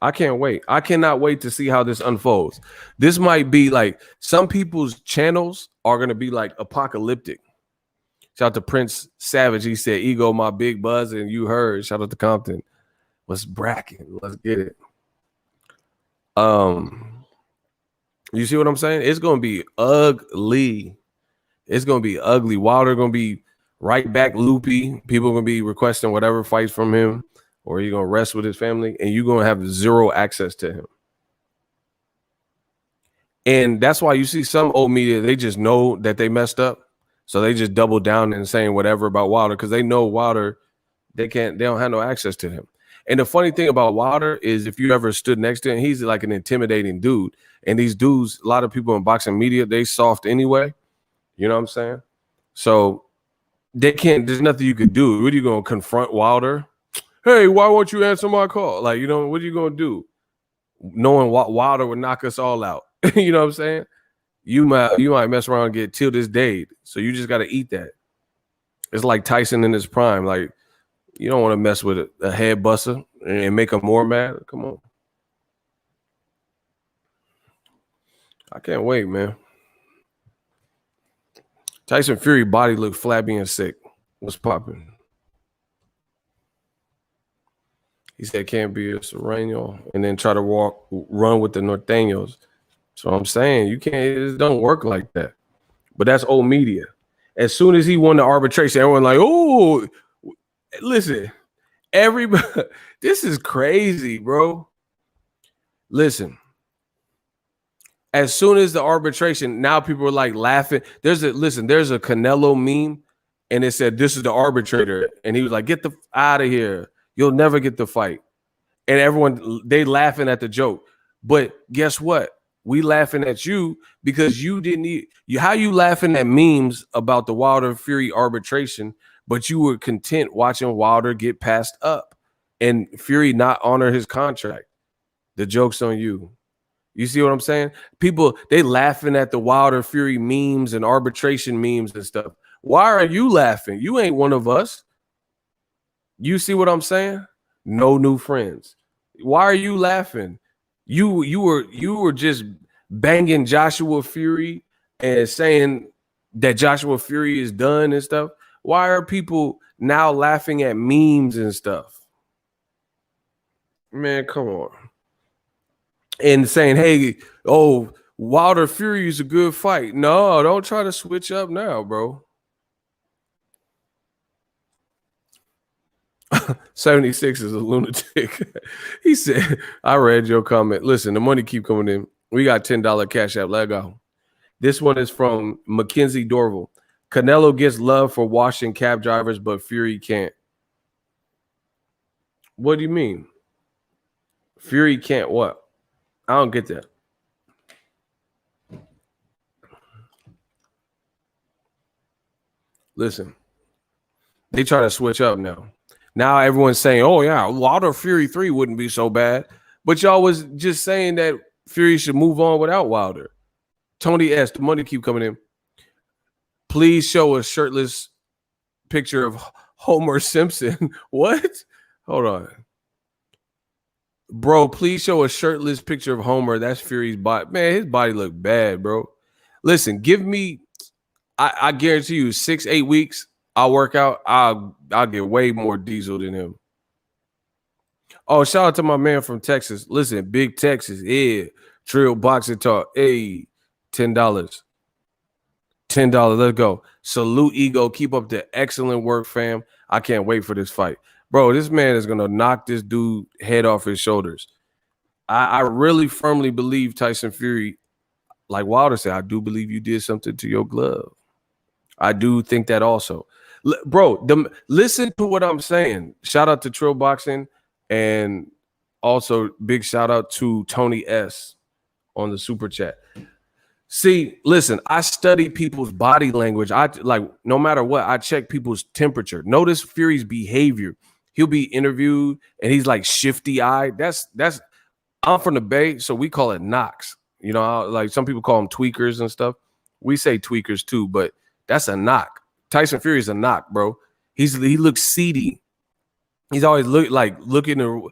I can't wait. I cannot wait to see how this unfolds. This might be like, some people's channels are going to be like apocalyptic. Shout out to Prince Savage. He said, Ego, my big buzz, and you heard. Shout out to Compton. Let's bracket. Let's get it. You see what I'm saying? It's going to be ugly. It's going to be ugly. Wilder going to be right back loopy. People are going to be requesting whatever fights from him, or he's going to rest with his family, and you're going to have zero access to him. And that's why you see some old media, they just know that they messed up. So they just double down and saying whatever about Wilder because they know Wilder, they don't have no access to him. And the funny thing about Wilder is if you ever stood next to him, he's like an intimidating dude. And these dudes, a lot of people in boxing media, they soft anyway. You know what I'm saying? So there's nothing you could do. What are you going to confront Wilder? Hey, why won't you answer my call? Like, what are you going to do? Knowing Wilder would knock us all out. You know what I'm saying? You might mess around and get till this day. So you just got to eat that. It's like Tyson in his prime. Like, you don't want to mess with a head buster and make him more mad. Come on. I can't wait, man. Tyson Fury body looked flabby and sick. What's popping? He said can't be a Serrano and then try to run with the Norteños. So I'm saying it don't work like that. But that's old media. As soon as he won the arbitration, everyone like, oh, listen, everybody, this is crazy, bro. Listen, as soon as the arbitration, now people are like laughing. There's a Canelo meme, and it said, this is the arbitrator. And he was like, get the out of here. You'll never get the fight. And everyone, they laughing at the joke. But guess what? We laughing at you because you didn't eat. How you laughing at memes about the Wilder Fury arbitration, but you were content watching Wilder get passed up and Fury not honor his contract? The joke's on you. You see what I'm saying? People, they laughing at the Wilder Fury memes and arbitration memes and stuff. Why are you laughing? You ain't one of us. You see what I'm saying? No new friends. Why are you laughing? You were just banging Joshua Fury and saying that Joshua Fury is done and stuff. Why are people now laughing at memes and stuff? Man, come on. And saying, hey, oh, Wilder Fury is a good fight. No, don't try to switch up now, bro. 76 is a lunatic. He said, I read your comment. Listen, the money keep coming in. We got $10 cash app. Let go. This one is from Mackenzie Dorval. Canelo gets love for washing cab drivers, but Fury can't. What do you mean? Fury can't what? I don't get that. Listen, they try to switch up now. Now everyone's saying, "Oh yeah, Wilder Fury 3 wouldn't be so bad," but y'all was just saying that Fury should move on without Wilder. Tony S, the money keep coming in. Please show a shirtless picture of Homer Simpson. What? Hold on. Bro, please show a shirtless picture of Homer. That's Fury's body. Man, his body look bad, bro. Listen, give me, I guarantee you, 6-8 weeks, I'll work out. I'll get way more diesel than him. Oh, shout out to my man from Texas. Listen, Big Texas. Yeah. Trill Boxing Talk. Hey, $10. $10. Let's go. Salute Ego. Keep up the excellent work, fam. I can't wait for this fight. Bro, this man is going to knock this dude head off his shoulders. I really firmly believe Tyson Fury, like Wilder said, I do believe you did something to your glove. I do think that also. Bro, listen to what I'm saying. Shout out to Trill Boxing, and also big shout out to Tony S on the super chat. See, listen, I study people's body language. I like, no matter what, I check people's temperature. Notice Fury's behavior. He'll be interviewed and he's like shifty eyed. That's I'm from the Bay, so we call it knocks. You know, like some people call them tweakers and stuff. We say tweakers too, but that's a knock. Tyson Fury's a knock, bro. He looks seedy. He's always looking the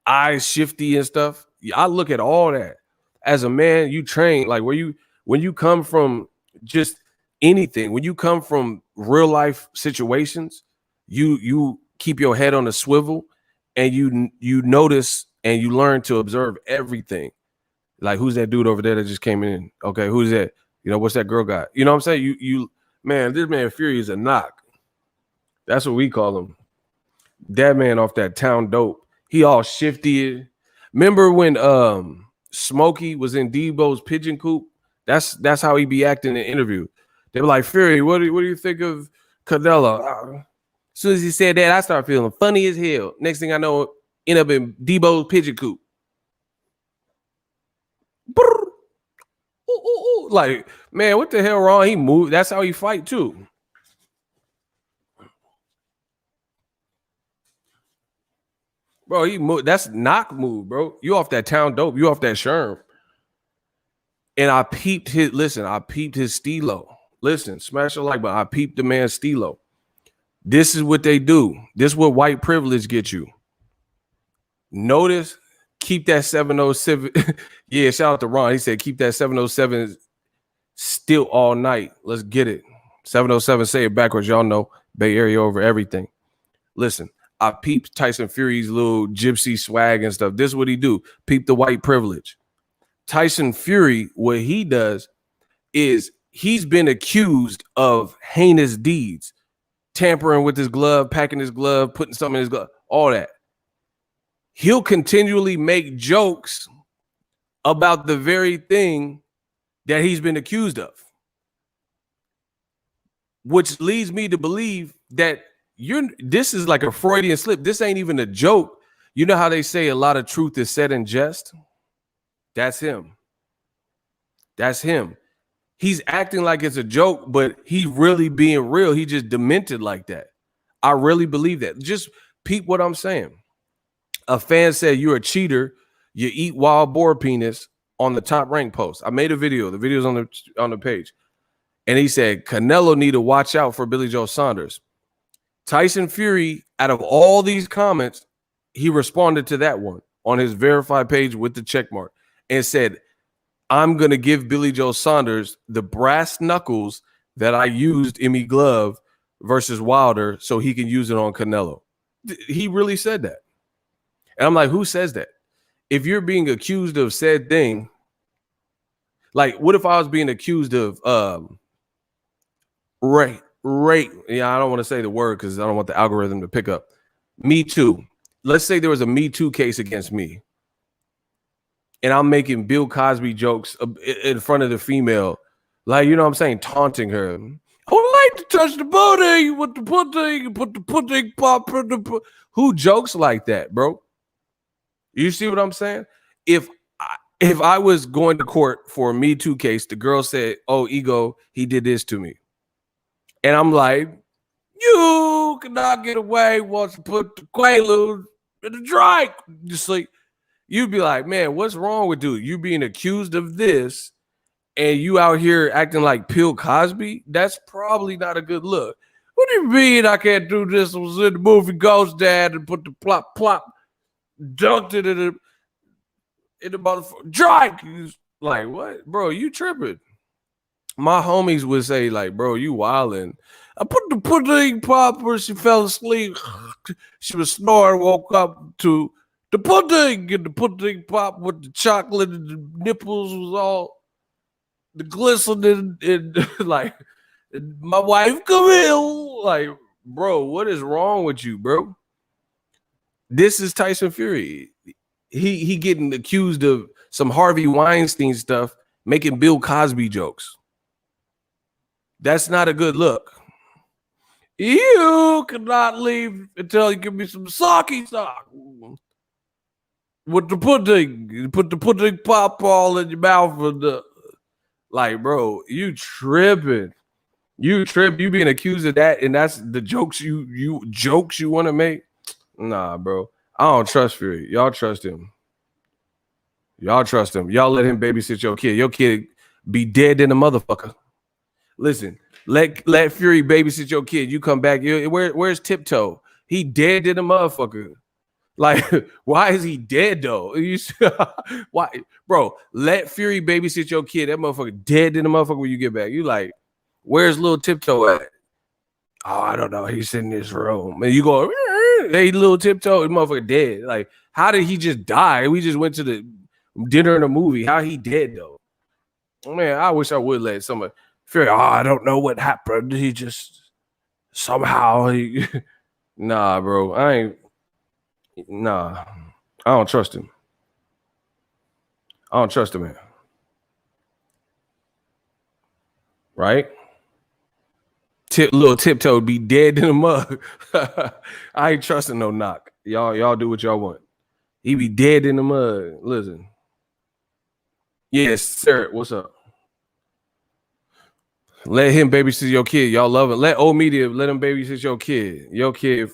eyes shifty and stuff. I look at all that. As a man, you train like when you come from just anything, when you come from real life situations, you keep your head on a swivel and you notice and you learn to observe everything. Like, who's that dude over there that just came in? Okay, who's that? You know, what's that girl got? You know what I'm saying? You man, this man Fury is a knock. That's what we call him. That man off that town dope. He all shifty. Remember when Smokey was in Debo's pigeon coop? That's how he be acting in the interview. They were like, Fury, what do you think of Canelo? As soon as he said that, I started feeling funny as hell. Next thing I know, end up in Debo's pigeon coop. Like, man, what the hell wrong? He moved. That's how he fight too. Bro, he moved. That's knock move, bro. You off that town dope. You off that Sherm. And I peeped his, I peeped his stilo. Listen, smash a like button. I peeped the man's stilo. This is what they do. This is what white privilege gets you. Notice, keep that 707. Yeah, shout out to Ron. He said, keep that 707 still all night. Let's get it. 707, say it backwards. Y'all know Bay Area over everything. Listen, I peeped Tyson Fury's little gypsy swag and stuff. This is what he do. Peep the white privilege. Tyson Fury, what he does is he's been accused of heinous deeds, tampering with his glove, packing his glove, putting something in his glove, all that. He'll continually make jokes about the very thing that he's been accused of, which leads me to believe that this is like a Freudian slip. This ain't even a joke. You know how they say a lot of truth is said in jest? That's him. That's him. He's acting like it's a joke, but he's really being real. He just demented like that. I really believe that. Just peep what I'm saying. A fan said you're a cheater. You eat wild boar penis on the Top Rank post. I made a video. The video's on the page. And he said, Canelo need to watch out for Billy Joe Saunders. Tyson Fury, out of all these comments, he responded to that one on his verified page with the check mark and said, I'm going to give Billy Joe Saunders the brass knuckles that I used in me glove versus Wilder so he can use it on Canelo. He really said that. And I'm like, who says that? If you're being accused of said thing, like, what if I was being accused of rape? Yeah, I don't want to say the word because I don't want the algorithm to pick up. Me Too. Let's say there was a Me Too case against me. And I'm making Bill Cosby jokes in front of the female. Like, you know what I'm saying? Taunting her. I would like to touch the booty with the pudding, put the pudding pop. Who jokes like that, bro? You see what I'm saying? If I was going to court for a Me Too case, the girl said, oh, Ego, he did this to me. And I'm like, You cannot get away once you put the Quaaludes in the drink. Just like you'd be like, man, what's wrong with dude? You being accused of this and you out here acting like Bill Cosby? That's probably not a good look. What do you mean I can't do this? I was in the movie Ghost Dad and put the plop dunked it in the motherfucker drink. Like, what? Bro, you tripping. My homies would say, like, bro, you wildin'. I put the pudding pop where she fell asleep. She was snoring, woke up to the pudding, and the pudding pop with the chocolate and the nipples was all the glistening and like and my wife come in. Like, bro, what is wrong with you, bro? This is Tyson Fury. He getting accused of some Harvey Weinstein stuff, making Bill Cosby jokes. That's not a good look. You cannot leave until you give me some sake sock with the pudding. You put the pudding pop all in your mouth and like, bro, you tripping. You trip. You being accused of that, and that's the jokes you want to make. Nah, bro. I don't trust Fury. Y'all trust him. Y'all trust him. Y'all let him babysit your kid. Your kid be dead than a motherfucker. Listen, let Fury babysit your kid. You come back. Where's Tiptoe? He dead than a motherfucker. Like, why is he dead though? Why, bro? Let Fury babysit your kid. That motherfucker dead than a motherfucker when you get back. You like, where's little Tiptoe at? Oh, I don't know. He's in this room. And you go, hey, little Tiptoe, the motherfucker dead. Like, how did he just die? We just went to the dinner and a movie. How he dead though? Man, I wish I would let somebody. Fury, I don't know what happened. He just somehow nah, bro. I don't trust him. I don't trust him, man. Right? Little Tiptoe be dead in the mug. I ain't trusting no knock. Y'all do what y'all want. He be dead in the mud. Listen. Yes, sir. What's up? Let him babysit your kid. Y'all love it. Let old media let him babysit your kid. Your kid,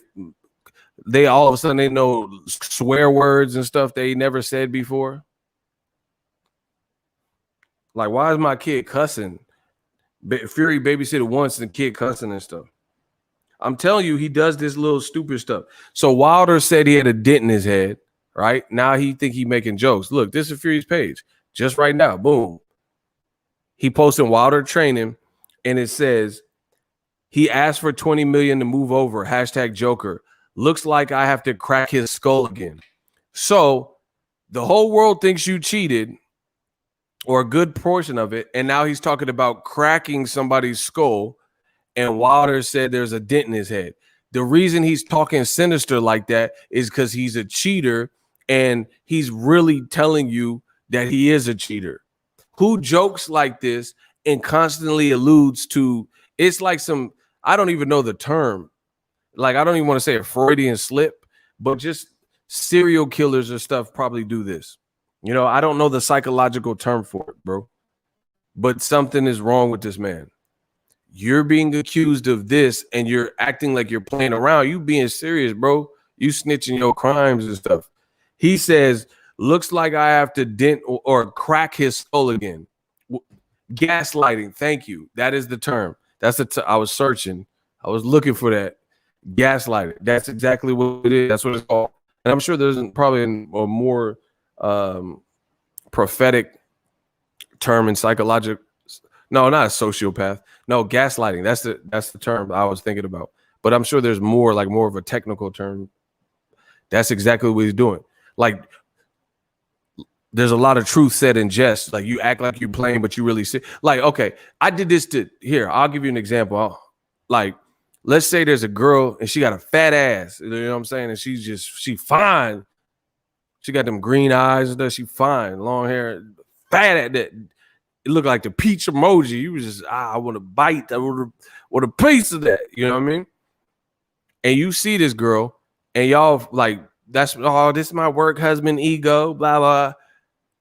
they all of a sudden they know swear words and stuff they never said before. Like, why is my kid cussing? Fury babysitted once and the kid cussing and stuff. I'm telling you, he does this little stupid stuff. So Wilder said he had a dent in his head, right? Now he think he making jokes. Look, this is Fury's page. Just right now, boom. He posted Wilder training. And it says, he asked for 20 million to move over. Hashtag Joker. Looks like I have to crack his skull again. So the whole world thinks you cheated, or a good portion of it. And now he's talking about cracking somebody's skull. And Wilder said there's a dent in his head. The reason he's talking sinister like that is because he's a cheater. And he's really telling you that he is a cheater. Who jokes like this and constantly alludes to, it's like some, I don't even know the term. Like, I don't even want to say a Freudian slip, but just serial killers or stuff probably do this. You know, I don't know the psychological term for it, bro. But something is wrong with this man. You're being accused of this and you're acting like you're playing around. You being serious, bro. You snitching your crimes and stuff. He says, looks like I have to dent or crack his skull again. Gaslighting. Thank you. That is the term. That's I was searching. I was looking for that. Gaslighting. That's exactly what it is. That's what it's called. And I'm sure there's probably a more prophetic term in psychological. No, not a sociopath. No, gaslighting. That's the term I was thinking about. But I'm sure there's more of a technical term. That's exactly what he's doing. Like, there's a lot of truth said in jest. Like, you act like you're playing, but you really see. Like, okay, I did this here. I'll give you an example. Like, let's say there's a girl and she got a fat ass. You know what I'm saying? And she fine. She got them green eyes and stuff. She fine, long hair, fat at that. It looked like the peach emoji. You was just, I want to bite. I want a piece of that. You know what I mean? And you see this girl, and y'all like, this is my work husband ego, blah blah.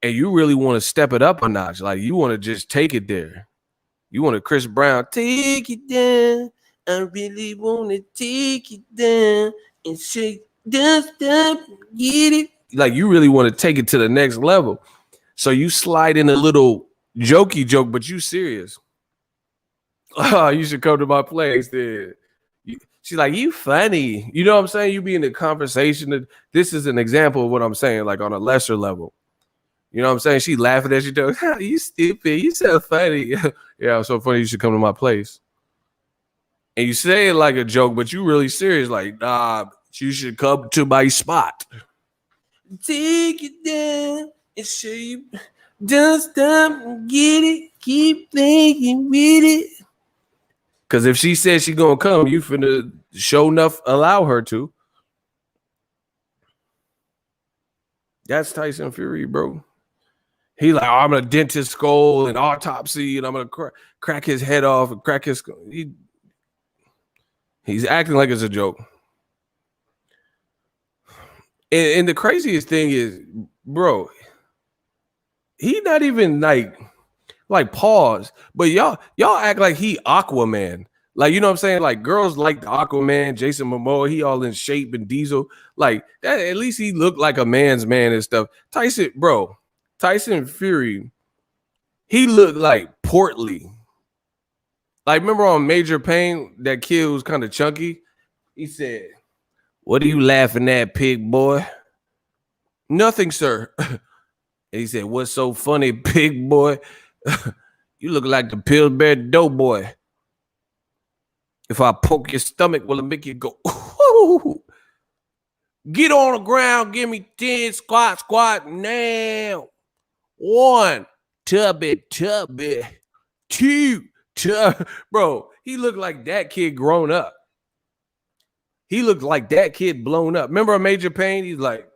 And you really want to step it up a notch. Like, you want to just take it there. You want to Chris Brown, take it down. I really wanna take it down and shake dust up, get it. Like you really want to take it to the next level. So you slide in a little jokey joke, but you serious. Oh, you should come to my place then. She's like, you funny. You know what I'm saying? You be in the conversation. This is an example of what I'm saying, like on a lesser level. You know what I'm saying? She laughing at you, though. You stupid. You so funny. Yeah, I'm so funny. You should come to my place. And you say it like a joke, but you really serious. Like, nah, you should come to my spot. Take it down and show you. Just stop and get it. Keep thinking with it. Because if she says she's going to come, you finna show enough allow her to. That's Tyson Fury, bro. He like, oh, I'm gonna dent his skull and autopsy, and I'm gonna crack his head off and crack his skull. He's acting like it's a joke. And the craziest thing is, bro, he not even like pause, but y'all act like he Aquaman. Like, you know what I'm saying? Like girls like the Aquaman, Jason Momoa, he all in shape and Diesel. Like that, at least he looked like a man's man and stuff. Tyson Fury, he looked like portly. Like, remember on Major Payne, that kid was kind of chunky? He said, "What are you laughing at, pig boy?" "Nothing, sir." And he said, "What's so funny, pig boy? You look like the Pillsbury Doughboy. If I poke your stomach, will it make you go, ooh? Get on the ground, give me 10 squat now. 1, tubby. 2, bro, he looked like that kid grown up. He looked like that kid blown up. Remember a Major Payne? He's like,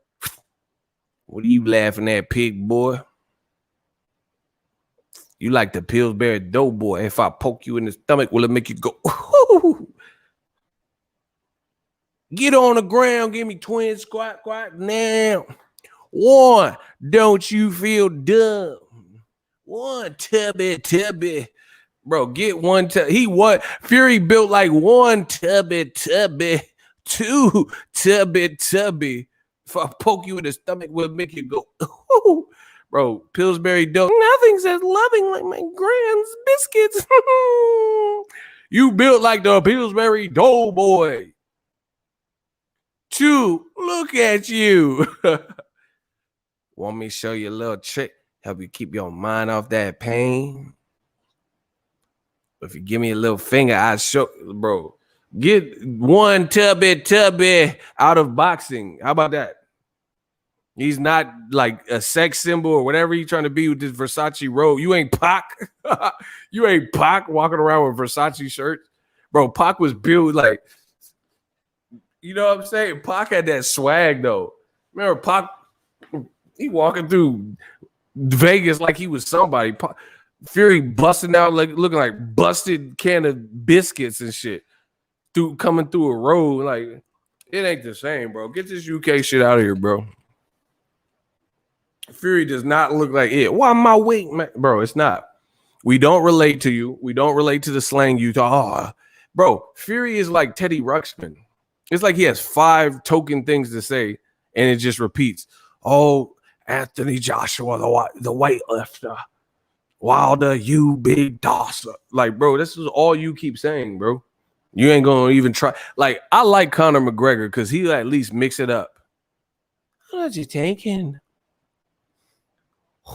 "What are you laughing at, pig boy? You like the Pillsbury Doughboy. If I poke you in the stomach, will it make you go, ooh? Get on the ground, give me 20 squat now. 1, don't you feel dumb? 1, tubby. Bro, get 1 he what? Fury built like 1 tubby. 2, tubby. If I poke you in the stomach, will make you go, ooh. Bro, Pillsbury Dough. Nothing says loving like my grand's biscuits. You built like the Pillsbury Doughboy. 2, look at you. Want me to show you a little trick? Help you keep your mind off that pain? If you give me a little finger, I show, bro. Get 1 tubby out of boxing. How about that? He's not like a sex symbol or whatever he's trying to be with this Versace robe. You ain't Pac. You ain't Pac walking around with Versace shirts. Bro, Pac was built like, you know what I'm saying? Pac had that swag though. Remember Pac, he walking through Vegas like he was somebody. Pac, Fury busting out like looking like busted can of biscuits and shit. Coming through a road. Like, it ain't the same, bro. Get this UK shit out of here, bro. Fury does not look like it. Why my weight, man? Bro, it's not. We don't relate to you. We don't relate to the slang you talk. Oh, bro, Fury is like Teddy Ruxpin. It's like he has 5 token things to say, and it just repeats. Oh, Anthony Joshua, the weightlifter. Wilder, you big tosser. Like, bro, this is all you keep saying, bro. You ain't gonna even try. Like, I like Conor McGregor because he at least mix it up. What you taking?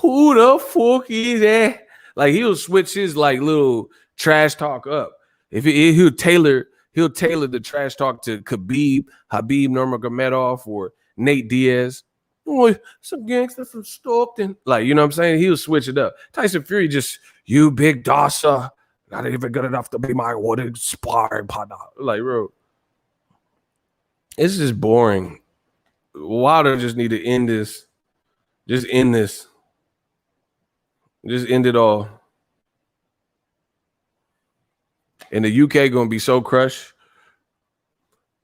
Who the fuck is that? Like, he'll switch his like little trash talk up. If he'll tailor the trash talk to Habib Nurmagomedov or Nate Diaz. Oh, some gangster from Stockton. Like, you know what I'm saying? He'll switch it up. Tyson Fury just, you big dosser, not even good enough to be my wooded sparring partner. Like, bro, it's just boring. Wilder just need to end this. Just end this. Just end it all. And the UK gonna be so crushed.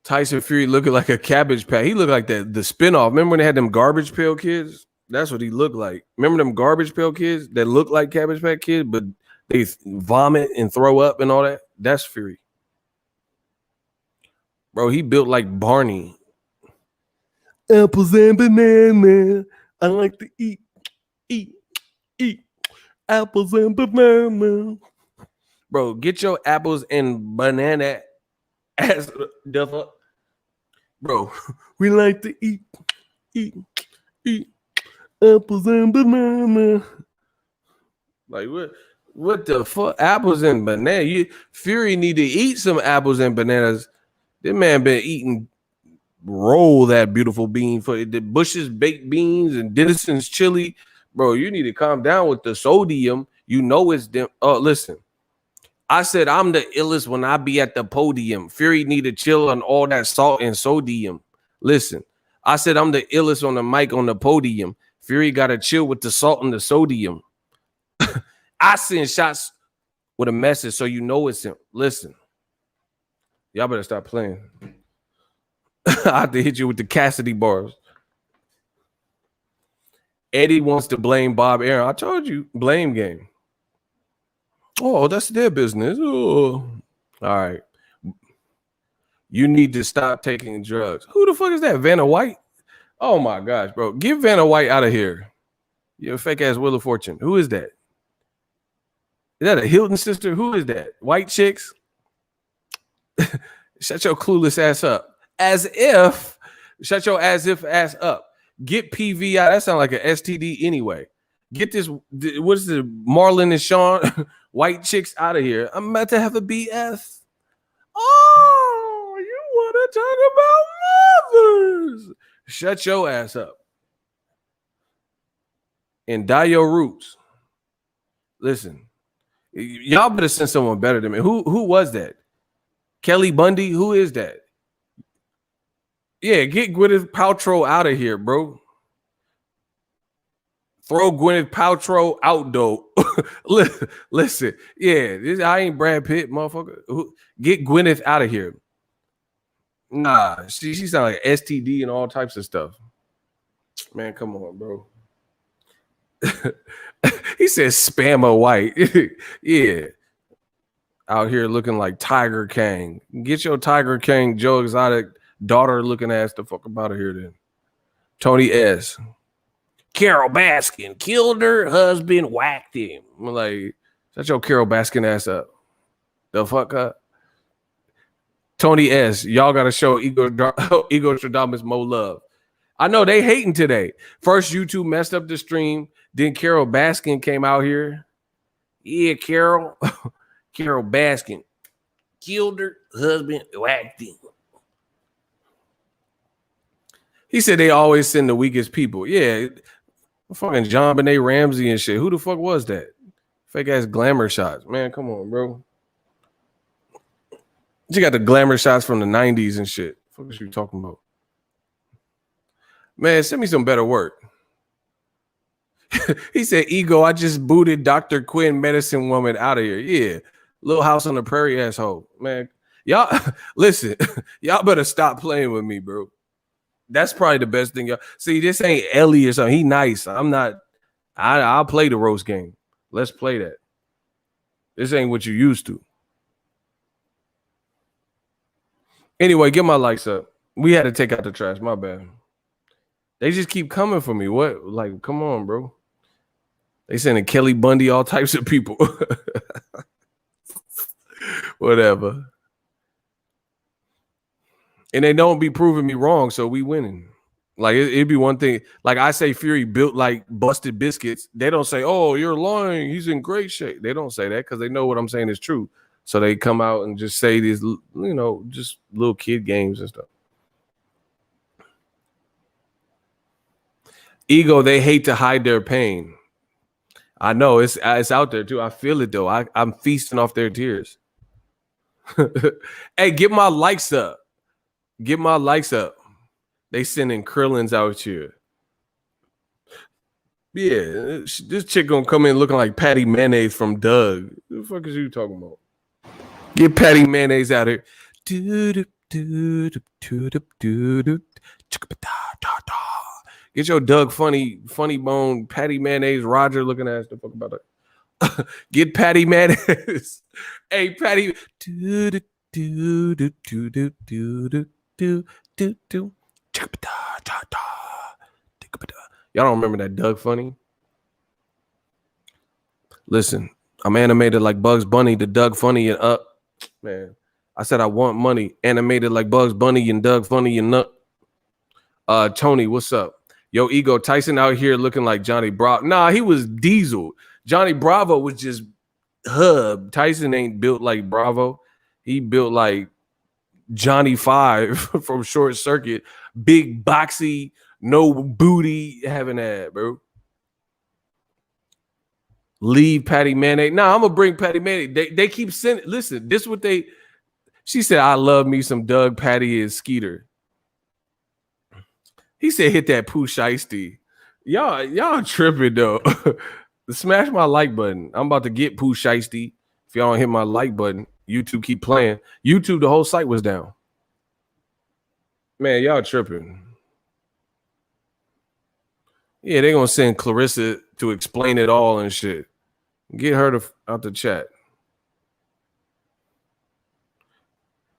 Tyson Fury looking like a Cabbage Patch. He looked like the spinoff. Remember when they had them Garbage Pail Kids? That's what he looked like. Remember them Garbage Pail Kids that look like Cabbage Patch Kids, but they vomit and throw up and all that? That's Fury. Bro, he built like Barney. Apples and banana. I like to eat apples and banana. Bro, get your apples and banana ass the fuck. Bro, we like to eat apples and banana. Like what the fuck? Apples and banana. Fury need to eat some apples and bananas. This man been eating roll that beautiful bean for the Bush's baked beans and Dennison's chili. Bro, you need to calm down with the sodium. You know it's them. Oh, listen. I said I'm the illest when I be at the podium. Fury need to chill on all that salt and sodium. Listen, I said I'm the illest on the mic on the podium. Fury got to chill with the salt and the sodium. I send shots with a message so you know it's him. Listen, y'all better stop playing. I have to hit you with the Cassidy bars. Eddie wants to blame Bob Aaron. I told you, blame game. Oh, that's their business. Oh. All right. You need to stop taking drugs. Who the fuck is that? Vanna White? Oh my gosh, bro. Get Vanna White out of here. You're a fake ass Wheel of Fortune. Who is that? Is that a Hilton sister? Who is that? White chicks? Shut your clueless ass up. As if. Shut your as if ass up. Get PV out. That sounds like an STD anyway. Get this. What is it? Marlon and Sean, white chicks out of here. I'm about to have a BF. Oh, you want to talk about mothers? Shut your ass up and dye your roots. Listen, y'all better send someone better than me. Who was that? Kelly Bundy? Who is that? Yeah, get Gwyneth Paltrow out of here, bro. Throw Gwyneth Paltrow out, though. Listen, yeah, I ain't Brad Pitt, motherfucker. Get Gwyneth out of here. Nah, she sound like STD and all types of stuff. Man, come on, bro. He said spammer white. Yeah. Out here looking like Tiger King. Get your Tiger King, Joe Exotic daughter looking ass the fuck up out of here then. Tony S. Carol Baskin killed her husband, whacked him. I'm like, shut your Carol Baskin ass up. The fuck up. Tony S. Y'all gotta show Ego Stradamus more love. I know they hating today. First, you two messed up the stream. Then Carol Baskin came out here. Yeah, Carol. Carol Baskin killed her husband, whacked him. He said they always send the weakest people. Yeah, fucking John Benet Ramsey and shit. Who the fuck was that? Fake ass glamour shots. Man, come on, bro. You got the glamour shots from the 90s and shit. What the fuck is you talking about? Man, send me some better work. He said, Ego, I just booted Dr. Quinn, medicine woman, out of here. Yeah. Little House on the Prairie asshole. Man, y'all, listen, y'all better stop playing with me, bro. That's probably the best thing. Y'all see, this ain't Ellie or something. He nice. I'm not. I'll play the roast game. Let's play that. This ain't what you used to. Anyway, get my likes up. We had to take out the trash. My bad. They just keep coming for me. What? Like, come on, bro. They sending Kelly Bundy, all types of people. Whatever. And they don't be proving me wrong, so we winning. Like, it'd be one thing. Like, I say Fury built like busted biscuits. They don't say, oh, you're lying. He's in great shape. They don't say that because they know what I'm saying is true. So they come out and just say these, just little kid games and stuff. Ego, they hate to hide their pain. I know it's out there too. I feel it though. I'm feasting off their tears. Hey, get my likes up. Get my likes up. They sending Krillins out here. Yeah, this chick gonna come in looking like Patty Mayonnaise from Doug. What the fuck is you talking about? Get Patty Mayonnaise out here. Get your Doug funny bone Patty Mayonnaise Roger looking ass the fuck about that. Get Patty Mayonnaise. Hey, Patty. do do do do do do do do do. Y'all don't remember that Doug Funny? Listen, I'm animated like Bugs Bunny, the Doug Funny and Up. Man, I said I want money. Animated like Bugs Bunny and Doug Funny and Up. Tony, what's up? Yo, Ego, Tyson out here looking like Johnny Bravo. Nah, he was Diesel. Johnny Bravo was just Hub. Tyson ain't built like Bravo. He built like Johnny Five from Short Circuit. Big, boxy, no booty having that, bro. Leave Patty Mayonnaise. Nah, I'm gonna bring Patty Mayonnaise. They keep sending. Listen, this is what they. She said, "I love me some Doug, Patty, and Skeeter." He said, "Hit that Pooh Shiesty." Y'all tripping though. Smash my like button. I'm about to get Pooh Shiesty. If y'all don't hit my like button, YouTube keep playing. YouTube, the whole site was down. Man, y'all tripping. Yeah, they gonna send Clarissa to explain it all and shit. Get her out the chat.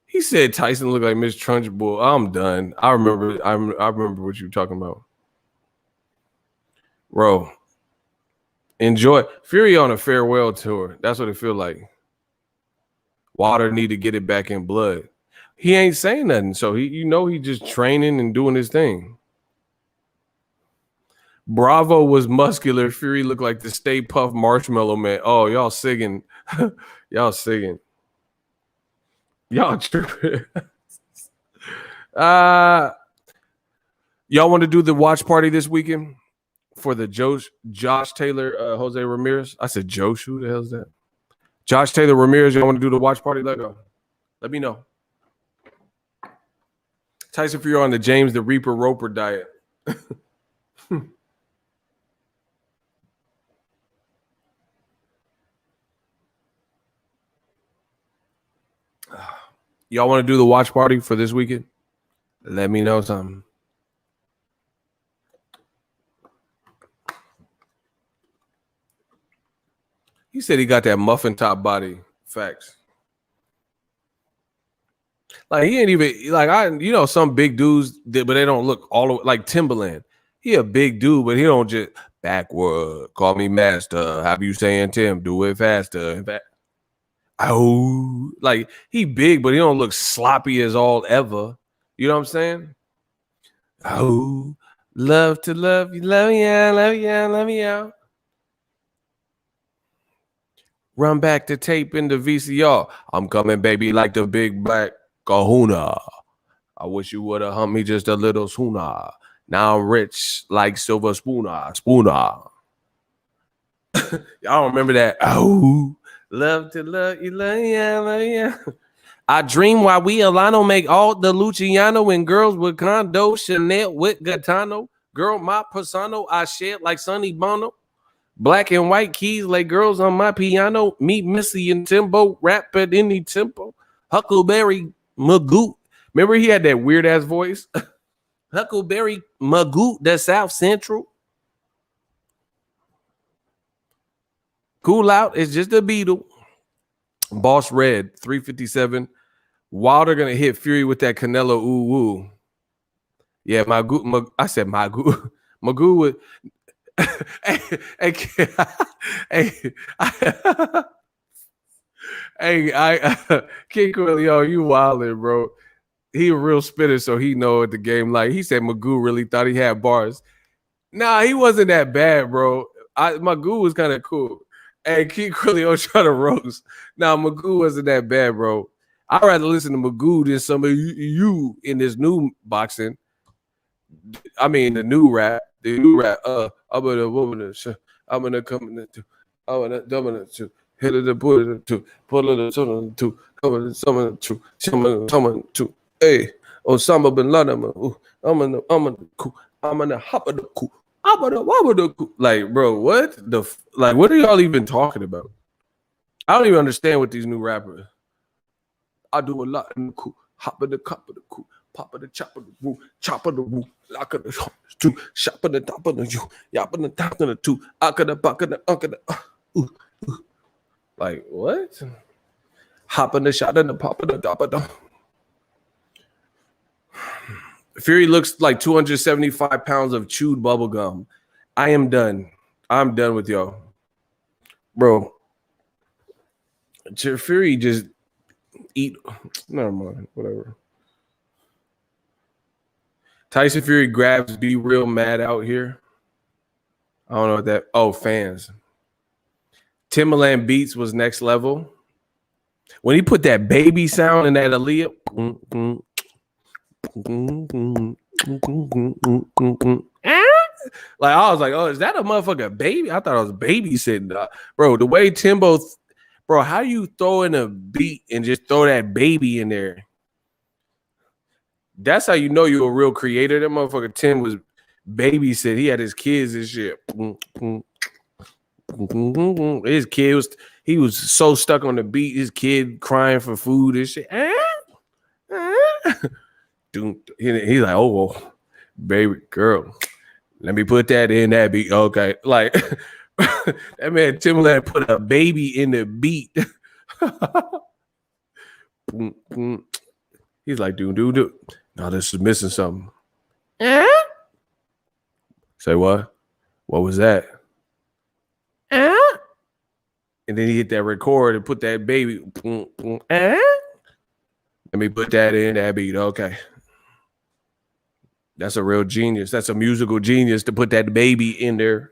He said Tyson looked like Miss Trunchbull. I'm done. I remember what you were talking about. Bro, enjoy. Fury on a farewell tour. That's what it feel like. Water need to get it back in blood. He ain't saying nothing, so he just training and doing his thing. Bravo was muscular. Fury looked like the Stay Puft Marshmallow Man. Oh, y'all singing. Y'all singing. Y'all tripping. Y'all want to do the watch party this weekend for the Josh Taylor, Jose Ramirez? I said Josh. Who the hell is that? Josh Taylor Ramirez. Y'all want to do the watch party? Let go. Let me know. Tyson Fury on the James the Reaper Roper diet. Y'all want to do the watch party for this weekend? Let me know something. He said he got that muffin top body. Facts. Like he ain't even like some big dudes, but they don't look all like Timberland. He a big dude, but he don't just backward. Call me master. How you saying, Tim? Do it faster. Oh, like he big, but he don't look sloppy as all ever. You know what I'm saying? Oh, love to love you, love ya, love ya, love ya. Run back the tape in the VCR. I'm coming, baby, like the big black kahuna. I wish you would have humped me just a little sooner. Now I'm rich like Silver Spooner. Y'all don't remember that? Oh, love to love you, love ya, love ya. I dream while we Alano make all the Luciano and girls with condo, Chanel with Gaetano. Girl, my persona, I share like Sonny Bono. Black and white keys like girls on my piano. Meet Missy and Timbo, rap at any tempo. Huckleberry Magoo. Remember he had that weird ass voice? Huckleberry Magoo, the South Central. Cool out, it's just a Beetle. Boss Red, 357. Wilder gonna hit Fury with that Canelo ooh woo. Yeah, I said Magoo. Magoo would. King Coolio, you wildin', bro. He a real spitter, so he know what the game like. He said Magoo really thought he had bars. Nah, he wasn't that bad, bro. Magoo was kind of cool. Hey, King Coolio trying to roast. Nah, Magoo wasn't that bad, bro. I'd rather listen to Magoo than some of you in this new boxing. I mean, the new rap. I'm gonna come into. I'm gonna to hit it to put it to pull it to cover someone to hey Osama bin Laden. I'm gonna hop of the coup. Like, bro, what what are y'all even talking about? I don't even understand what these new rappers. I do a lot in the coup. Hop of the cup of the coup. Pop of the chop of the woo, chop of the woo, lock of the two, shop of the top of the you, yap of the top of the two, aka the buck of the unk of the. Like what? Hop in the shot and the pop in the top of the. Fury looks like 275 pounds of chewed bubble gum. I am done. I'm done with y'all. Bro. Fury just eat. Never mind. Whatever. Tyson Fury grabs Be Real Mad out here. I don't know what that. Oh, fans. Timbaland Beats was next level. When he put that baby sound in that Aaliyah. Like I was like, oh, is that a motherfucker baby? I thought I was babysitting, bro. The way Timbo, bro, how you throw in a beat and just throw that baby in there? That's how you know you're a real creator. That motherfucker Tim was babysit. He had his kids and shit. His kid was so stuck on the beat. His kid crying for food and shit. He's like, oh, baby girl, let me put that in that beat. Okay, like that man Timbaland put a baby in the beat. He's like, dude. No, this is missing something. Say what? What was that? And then he hit that record and put that baby. Let me put that in that beat. Okay. That's a real genius. That's a musical genius to put that baby in there.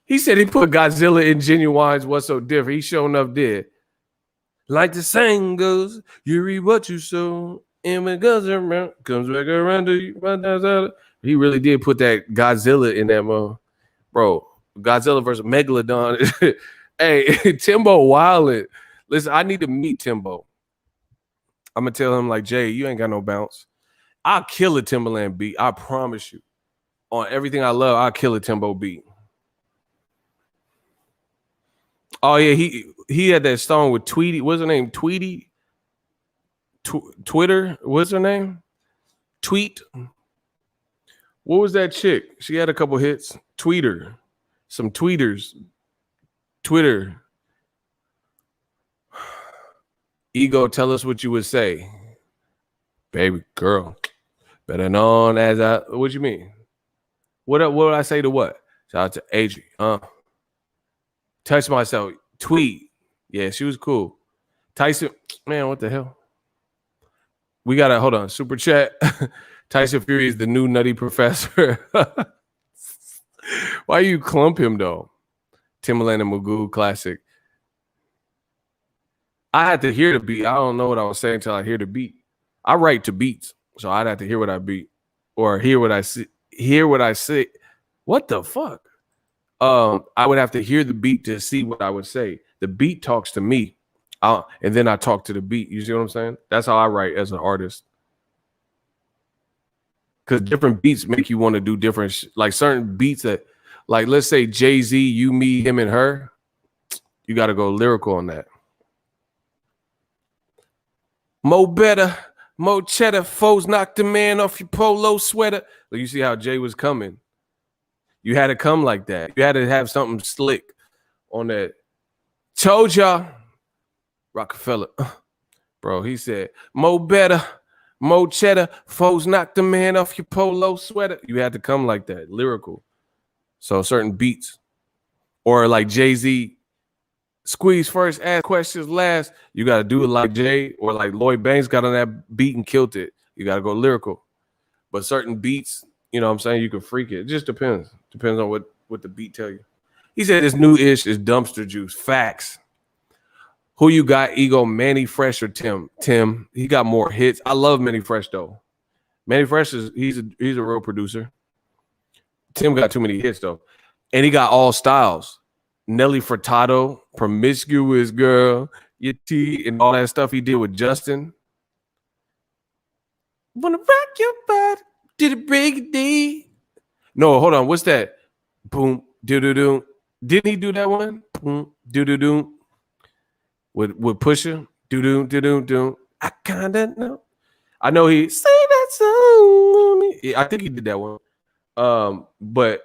He said he put Godzilla in Genuine's What's So Different. He sure enough did. Like the saying goes, you read what you sow, and when it goes around, comes back around to you. He really did put that Godzilla in that mode. Bro, Godzilla versus Megalodon. Hey, Timbo wildin'. Listen, I need to meet Timbo. I'm going to tell him like, Jay, you ain't got no bounce. I'll kill a Timbaland beat. I promise you. On everything I love, I'll kill a Timbo beat. Oh, yeah, he had that song with Tweety. What's her name? Tweety? Twitter? What's her name? Tweet? What was that chick? She had a couple hits. Tweeter. Some tweeters. Twitter. Ego, tell us what you would say. Baby girl. Better known as what you mean? What would I say to what? Shout out to Adrian. Touch myself. Tweet. Yeah, she was cool. Tyson, man, what the hell? We gotta hold on. Super chat. Tyson Fury is the new nutty professor. Why you clump him though? Timbaland and Magoo classic. I had to hear the beat. I don't know what I was saying until I hear the beat. I write to beats, so I'd have to hear what I beat or hear what I see. Hear what I say. What the fuck? I would have to hear the beat to see what I would say. The beat talks to me, and then I talk to the beat. You see what I'm saying? That's how I write as an artist. Because different beats make you want to do different, like certain beats that, like let's say Jay-Z, you, me, him, and her. You got to go lyrical on that. Mo better, mo cheddar, foes knock the man off your polo sweater. Like you see how Jay was coming. You had to come like that. You had to have something slick on that. Told y'all, Rockefeller, bro. He said, "Mo better, mo cheddar, foes knock the man off your polo sweater." You had to come like that, lyrical. So certain beats, or like Jay-Z, squeeze first, ask questions last. You got to do it like Jay, or like Lloyd Banks got on that beat and killed it. You got to go lyrical. But certain beats, you know what I'm saying, you can freak it. It just depends. Depends on what the beat tell you. He said this new ish is dumpster juice. Facts. Who you got, Ego, Manny Fresh or Tim? Tim, he got more hits. I love Manny Fresh though. Manny Fresh he's a real producer. Tim got too many hits though. And he got all styles. Nelly Furtado, Promiscuous Girl, Your T, and all that stuff he did with Justin. Wanna rock your body to the break of day. No, hold on. What's that? Boom, do-do-do. Didn't he do that one? Boom, do-do-do. With Pusha? Do-do-do-do-do. I kinda know. I know he say that song. I think he did that one. But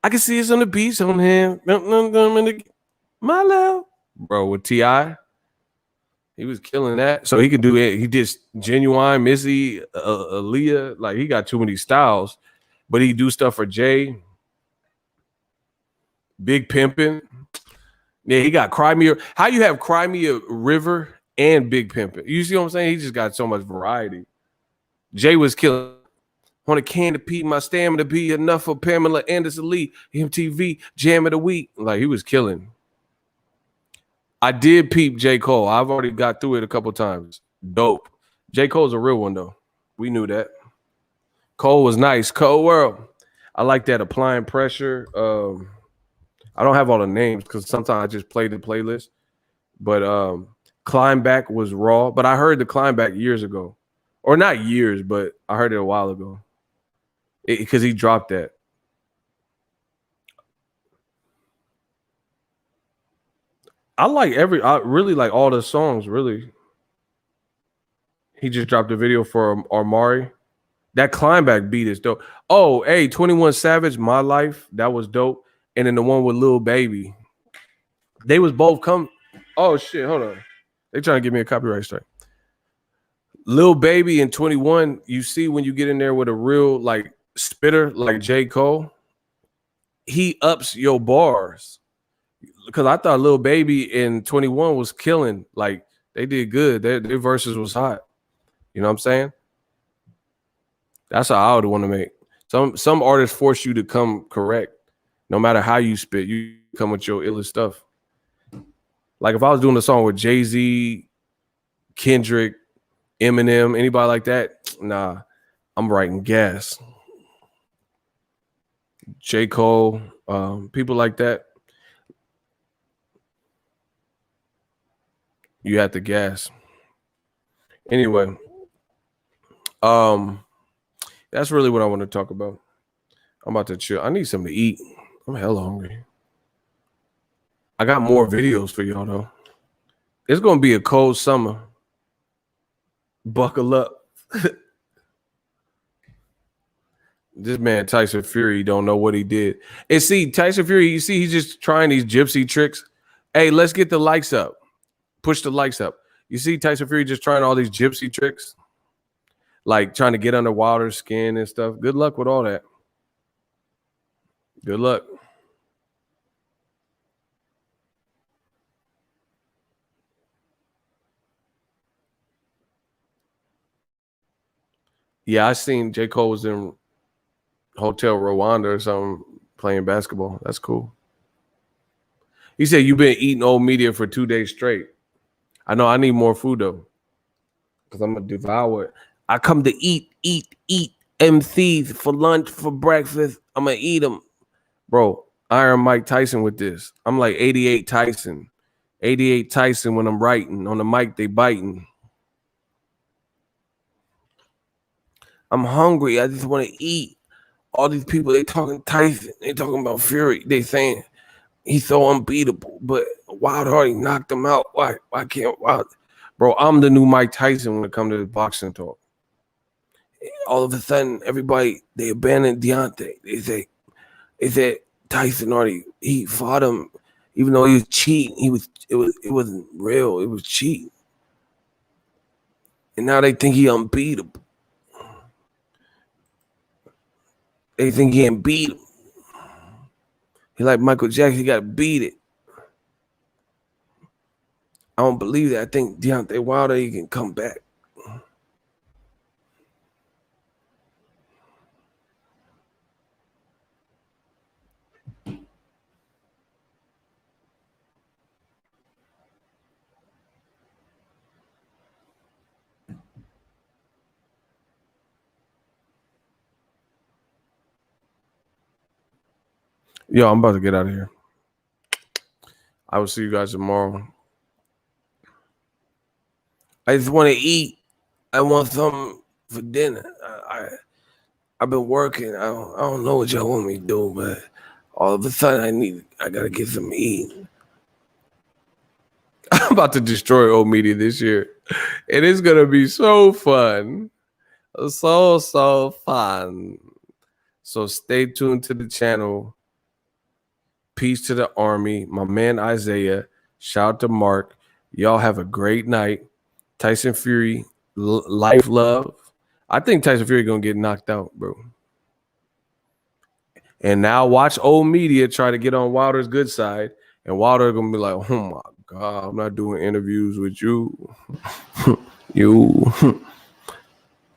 I can see it's on the beach on him. My love. bro, with T.I., he was killing that. So he could do it. He did Genuine, Missy, Aaliyah. Like, he got too many styles. But he do stuff for Jay. Big Pimpin'. Yeah, he got Cry Me. How you have Cry Me a River and Big Pimpin'? You see what I'm saying? He just got so much variety. Jay was killing. On a can to pee, my stamina be enough for Pamela Anderson Lee, MTV Jam of the Week. Like, he was killing. I did peep J. Cole. I've already got through it a couple times. Dope. J. Cole's a real one, though. We knew that. Cole was nice. Cole World. I like that. Applying Pressure. I don't have all the names because sometimes I just play the playlist. But Climb Back was raw. But I heard the Climb Back years ago. Or not years, but I heard it a while ago. Because he dropped that. I really like all the songs, really. He just dropped a video for Armari. That Climb Back beat is dope. Oh, hey, 21 Savage, My Life. That was dope. And then the one with Lil Baby. They was both come. Oh, shit, hold on. They trying to give me a copyright strike. Lil Baby and 21, you see when you get in there with a real, like, spitter like J. Cole, he ups your bars. Because I thought Lil Baby and 21 was killing. Like, they did good. Their verses was hot. You know what I'm saying? That's how I would want to make. Some artists force you to come correct. No matter how you spit, you come with your illest stuff. Like, if I was doing a song with Jay-Z, Kendrick, Eminem, anybody like that, nah, I'm writing gas. J. Cole, people like that. You have to gas. Anyway, that's really what I want to talk about. I'm about to chill. I need something to eat. I'm hella hungry. I got more videos for y'all though. It's gonna be a cold summer. Buckle up. This man Tyson Fury don't know what he did. And see, Tyson Fury, you see, he's just trying these gypsy tricks. Hey, let's get the likes up. Push the likes up. You see Tyson Fury just trying all these gypsy tricks, like trying to get under Wilder's skin and stuff. Good luck with all that. Good luck. Yeah, I seen J. Cole was in Hotel Rwanda or something playing basketball. That's cool. He said you've been eating old media for 2 days straight. I know I need more food though, because I'm gonna devour it. I come to eat MCs for lunch, for breakfast. I'm gonna eat them, bro. Iron Mike Tyson with this. I'm like 88 Tyson. 88 Tyson when I'm writing. On the mic, they biting. I'm hungry. I just want to eat. All these people, they talking Tyson. They talking about Fury. They saying he's so unbeatable. But Wild already knocked him out. Why can't Wild? Bro, I'm the new Mike Tyson when it comes to the boxing talk. All of a sudden, everybody, they abandoned Deontay. They said Tyson already, he fought him, even though he was cheating. It wasn't real. It was cheating. And now they think he unbeatable. They think he ain't beat him. He like Michael Jackson, he got to beat it. I don't believe that. I think Deontay Wilder, he can come back. Yo, I'm about to get out of here. I will see you guys tomorrow. I just want to eat. I want something for dinner. I've been working. I don't know what y'all want me to do, but all of a sudden I gotta get some eat. I'm about to destroy old media this year. It is gonna be so fun. So fun. So stay tuned to the channel. Peace to the army. My man Isaiah. Shout out to Mark. Y'all have a great night. Tyson Fury, life love. I think Tyson Fury gonna get knocked out, bro. And now watch old media try to get on Wilder's good side, and Wilder gonna be like, "Oh my God, I'm not doing interviews with you."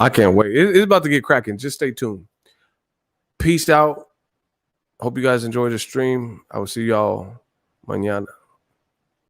I can't wait. It's about to get cracking. Just stay tuned. Peace out. Hope you guys enjoyed the stream. I will see y'all mañana.